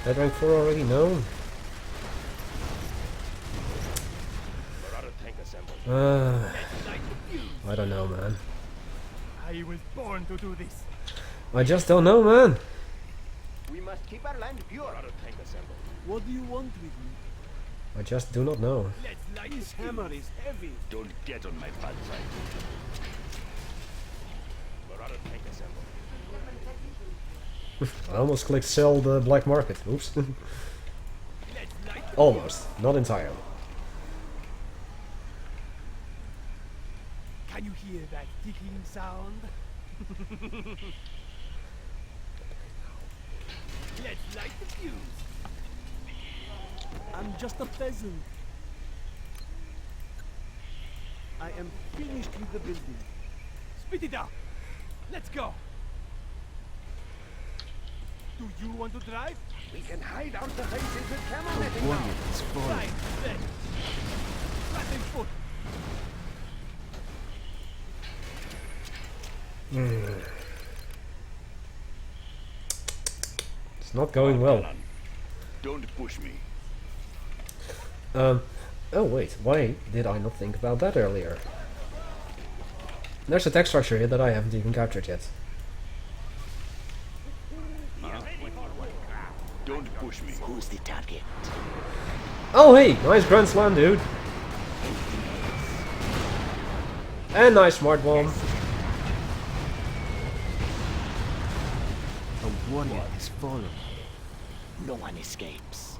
That rank 4 already? No. I don't know, man. I was born to do this. I just don't know, man. We must keep our land pure. Tank assemble. What do you want with me? I just do not know. Let's light This hammer is heavy. Don't get on my bad side. Marauder tank assemble. I almost clicked sell the black market. Oops. Almost. Not entirely. Can you hear that ticking sound? Let's light the fuse. I'm just a peasant. I am finished with the building. Spit it out. Let's go. Do you want to drive? We can hide our defenses with camel A netting warrior now. has fallen. Right, then. Flattened foot. It's not going well. Don't push me. Oh wait, why did I not think about that earlier? There's a tech structure here that I haven't even captured yet. Don't push me. Who's the target? Oh hey, nice Grand Slam, dude. And nice Smart Bomb. A warrior has fallen. No one escapes.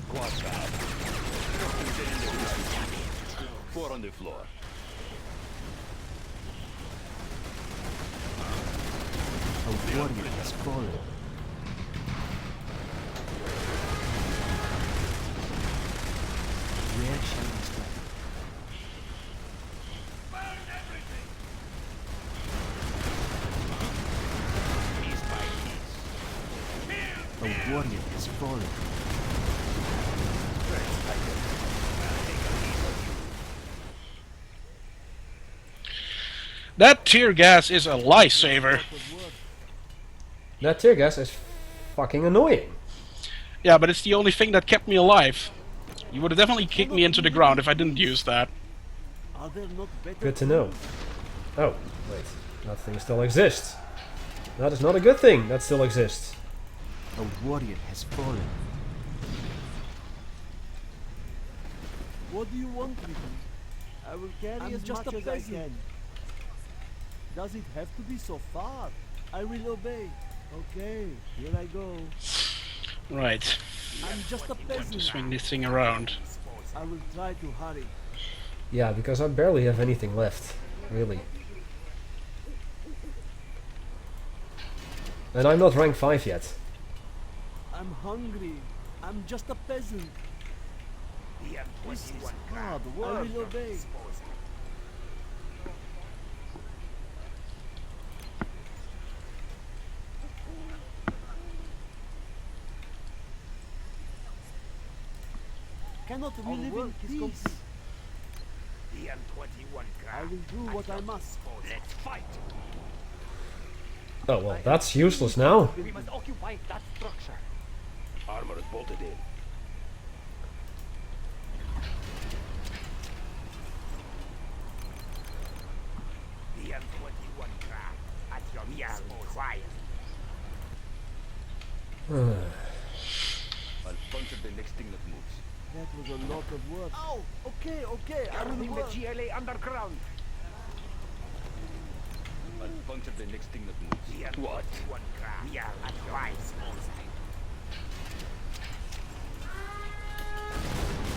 Quad out. Four on the floor. A warrior has fallen. Where shall we start? A warrior has fallen. That tear gas is a lifesaver. That tear gas is fucking annoying. Yeah, but it's the only thing that kept me alive. You would have definitely kicked me into the ground if I didn't use that. Are there not better Good to know. Oh, wait. That thing still exists. That is not a good thing. That still exists. A warrior has fallen. What do you want me to? I will carry as much as I can. Does it have to be so far? I will obey. Okay, here I go. Right. I'm just a Time to peasant. swing this thing around. I will try to hurry. Yeah, because I barely have anything left. Really. And I'm not rank 5 yet. I'm hungry. I'm just a peasant. This is hard work. I will obey. Cannot we live in peace? The M21 I will do what I must. Let's fight. Oh well, that's useless now. We must occupy that structure. Armor is bolted in. The M21 craft at your disposal. I'll puncture the next thing that moves. That was a lot of work. Oh, okay, okay. I will Turning the work. GLA underground. I'll puncture the next thing that moves. What? One craft. We are at your disposal.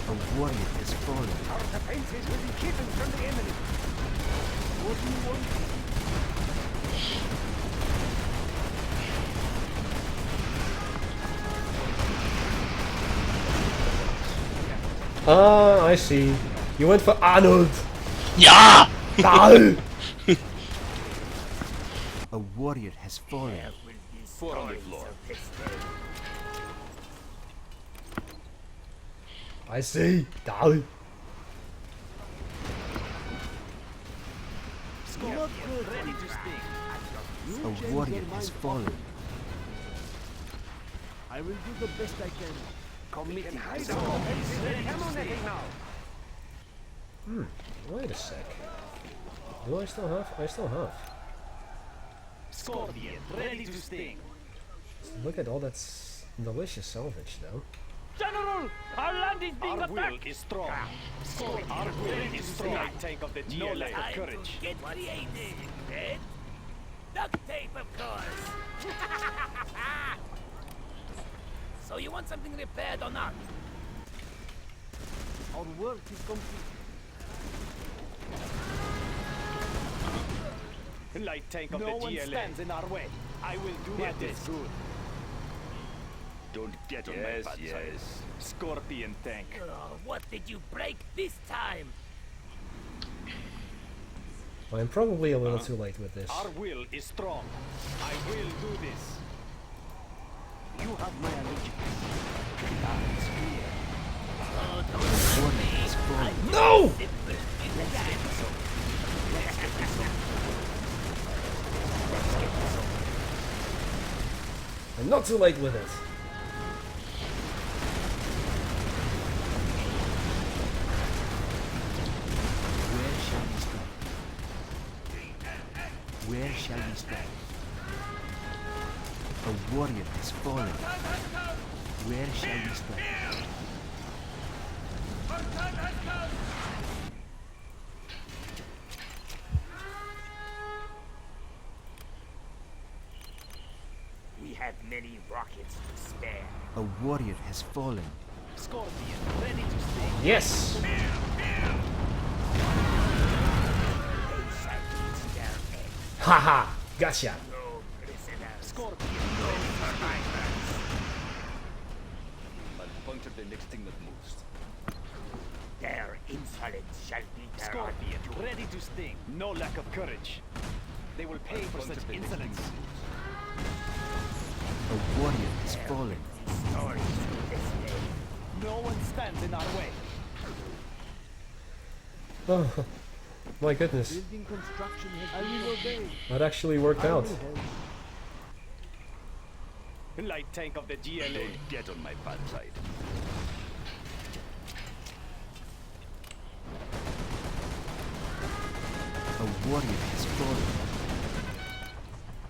A warrior has fallen. Our defenses will be hidden from the enemy. What do you want? Ah, I see. You went for Arnold. Yeah! No! A warrior has fallen. Four on the floor. I see. No. Not good. Ready to sting. You A change warrior your has mind. fallen. I will do the best I can. Committing hide our defenses with camel netting now. Wait a sec. Do I still have? I still have. Scorpion, ready to sting. Look at all that delicious salvage, though. General, our land is being Our will attacked. is strong. Our will is strong. Tank of the GLA. No lack of courage. Get creative. Dead? Duct tape, of course. So you want something repaired or not? Our work is complete. Light tank of No the one GLA. stands in our way. I will do my best. Good. Don't get on my bad side. Scorpion tank. What did you break this time? I'm probably a little too late with this. Our will is strong. I will do this. You have my allegiance. That is fear. No! I'm not too late with it. Where shall we strike? Where shall we strike? A warrior has fallen. Where shall we strike? We have many rockets to spare. A warrior has fallen. Scorpion, ready to sting. Yes! They shall reach their end. Haha! Gotcha! No prisoners. Scorpion, No survivors. I'll puncture the next thing that moves. Their insolence shall be their Scorpion, undoing. ready to sting. No lack of courage. They will pay for such insolence. A warrior has fallen. Stories to this day. No one stands in our way. Oh, my goodness. Building construction has I will obey. That actually worked I out. will help. Light tank of the GLA. Get on my bad side. A warrior has fallen.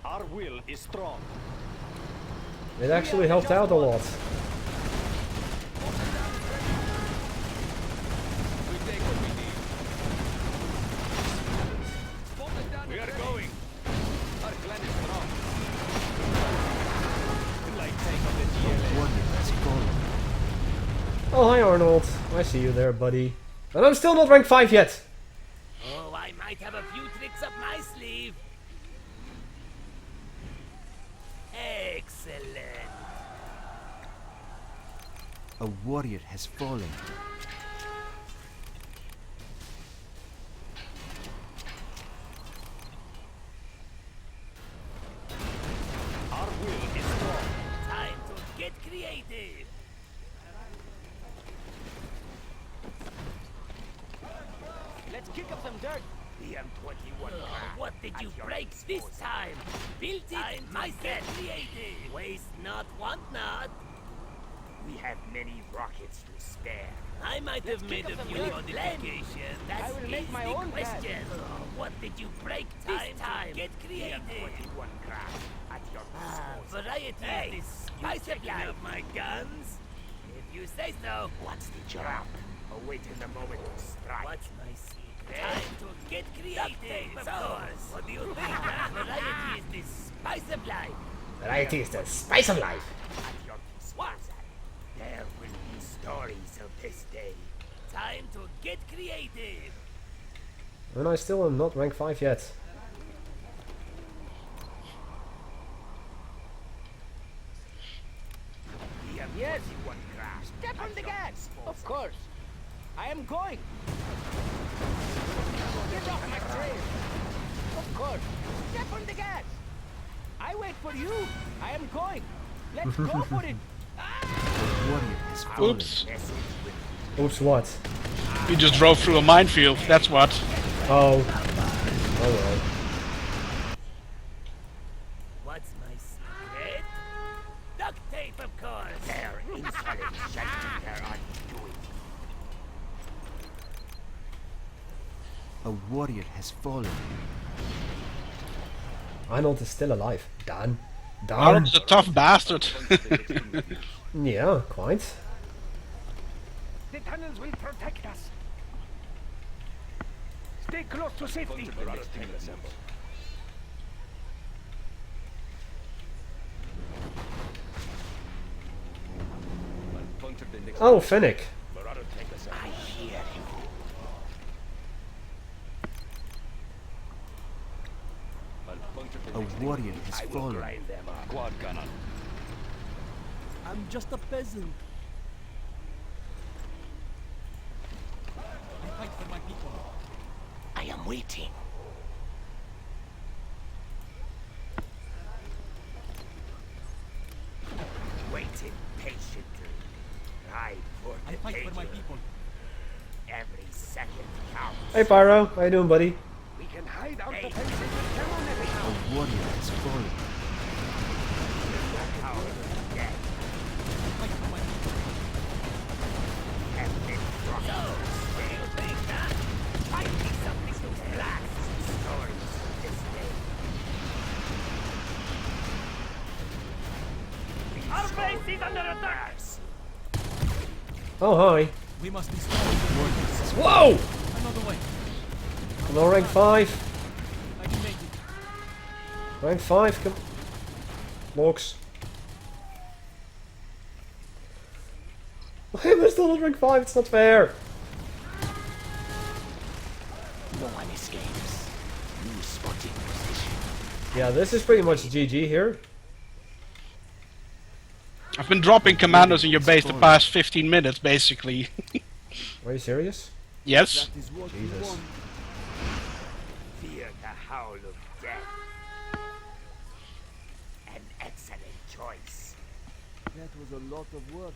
Our will is strong. It actually helped out a lot. We take what we need. We are going. Our clan is strong. Light tank of the A GLA. warrior has fallen. Oh, hi Arnold. I see you there, buddy. And I'm still not rank 5 yet. Oh, I might have a few tricks up my sleeve. Excellent. A warrior has fallen. Our will is strong. Time to get creative. Let's kick up some dirt. The M21 what did you break this time? Built it myself. Creative. Waste not, want not. We have many rockets to spare. I might have made a few modifications. I will make my own question. What did you break this time? Get creative. M21 craft at your disposal. Variety is this. You checking out my guns? If you say so. What's the job? Awaiting the moment to strike. What's my secret? Time to get creative. Of course. What do you think? Variety is the spice of life. Variety is the spice of life. At your disposal. There will be stories of this day. Time to get creative. And I still am not rank 5 yet. Yes. Step on the gas. Of course. I am going. Get off my trail. Of course. Step on the gas. I wait for you. I am going. Let's go for it. A warrior has fallen. Oops. Oops, what? You just drove through a minefield, that's what. Oh. Oh well. What's my secret? Duct tape, of course. Their insolence shall be their undoing. A warrior has fallen. Arnold is still alive. Done. Done. Arnold's a tough bastard. Yeah, quite. The tunnels will protect us. Stay close to safety. Oh, Fennec. I hear you. A warrior has fallen. Quad cannon. I'm just a peasant. I am waiting. my people. Every second counts. Hey Pyro, how you doing, buddy? We can hide out the fences with camel netting now. A warrior has fallen. The power of death. Fight for my people. And then drop. So, still think that? Find me something to blast stories this day. Our base is under attack! Oh hi. We must destroy the warriors. Whoa! Another way. Come on, rank 5. I can make it. Rank 5, come. Logs. Why am I still at rank 5? It's not fair. No one escapes. New spotting position. Yeah, this is pretty much GG here. I've been dropping commandos in your base the past 15 minutes, basically. Are you serious? Yes. That is what we Jesus. want. Fear the howl of death. An excellent choice. That was a lot of work.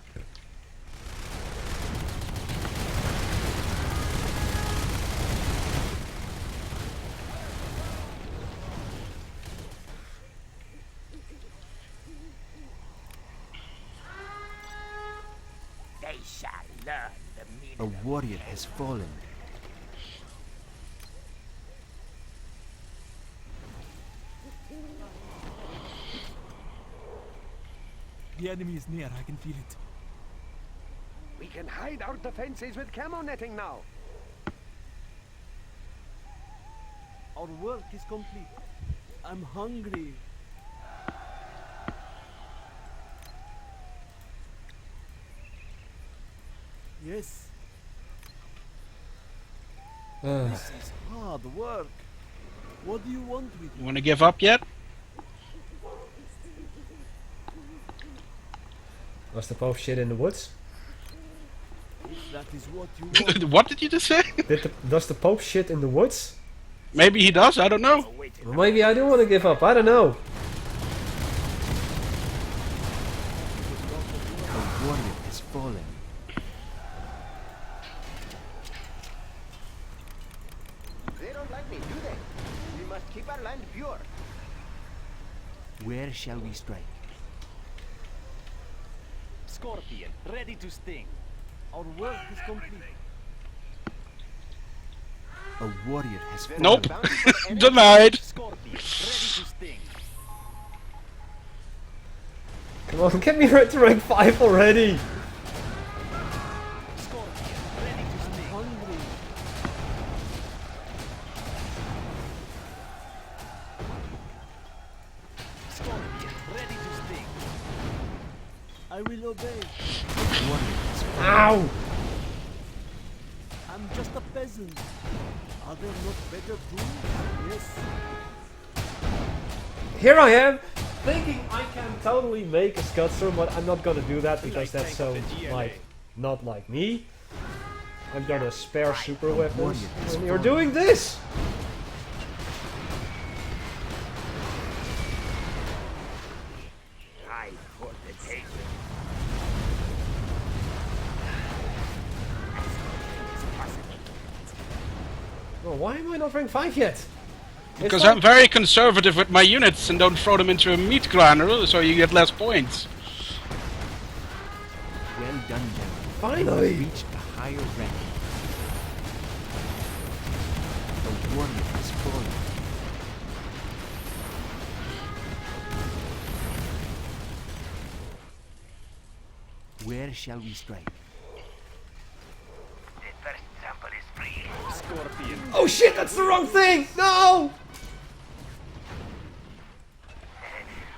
They shall learn the meaning A of warrior has fallen. The enemy is near, I can feel it. We can hide out the fences with camo netting now. Our work is complete. I'm hungry. Yes, this is hard work. What do you want with You me? wanna give up yet? Was the Pope shit in the woods? If that is what you want. What did you just say? Does the Pope shit in the woods? Maybe he does, I don't know. Well, maybe I do want to give up, I don't know. A warrior has fallen. They don't like me, do they? We must keep our land pure. Where shall we strike? Scorpion, ready to sting. Our work is complete. A warrior has fallen. Nope. Denied. Scorpion, ready to sting. Come on, get me right to rank 5 already! Scorpion, ready to I'm sting. hungry. Scorpion, ready to sting. I will obey. A warrior has fallen. Ow! I'm just a peasant. Are there not better tools? Yes. Here I am, thinking I can totally make a Scudstorm, but I'm not gonna do that because that's so, like, not like me. I'm gonna spare super weapons, and you're doing this! Time for the taking. As quickly as possible. Well, why am I not rank 5 yet? Because I'm very conservative with my units and don't throw them into a meat grinder, so you get less points. Well done, General. Finally! You reached a higher rank. A warrior has fallen. Where shall we strike? The first sample is free. Scorpion, Oh shit, that's the wrong thing! No!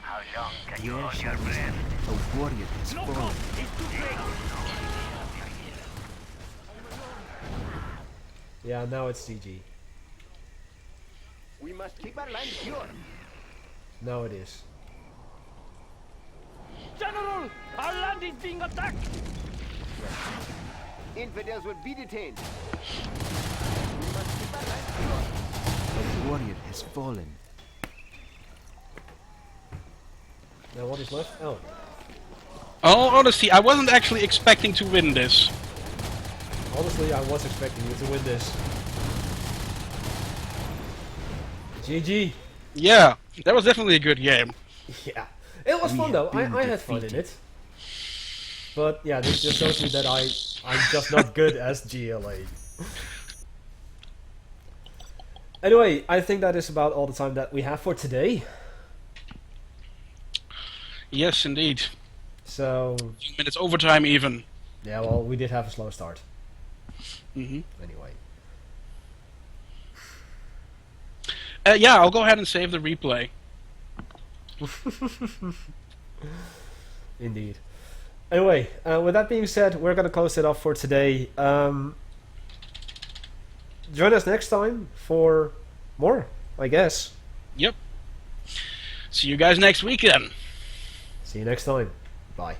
How long can you Where hold shall your we breath? strike? A warrior has fallen. It's too late. Yeah, now it's GG. We must keep our land pure. Now it is. General, our land is being attacked. Infidels will be detained. We must keep our land pure. A warrior has fallen. Now what is left? Oh. Oh, honestly, I wasn't actually expecting to win this. Honestly, I was expecting you to win this. GG. Yeah, that was definitely a good game. Yeah. It was fun though. I had fun in it. But yeah, this just shows me that I'm just not good as GLA. Anyway, I think that is about all the time that we have for today. Yes, indeed. So... 15 minutes overtime even. Yeah, well, we did have a slow start. Mm-hmm. Anyway. Yeah, I'll go ahead and save the replay. Indeed. Anyway, with that being said, we're going to close it off for today. Join us next time for more, I guess. Yep. See you guys next week then. See you next time. Bye.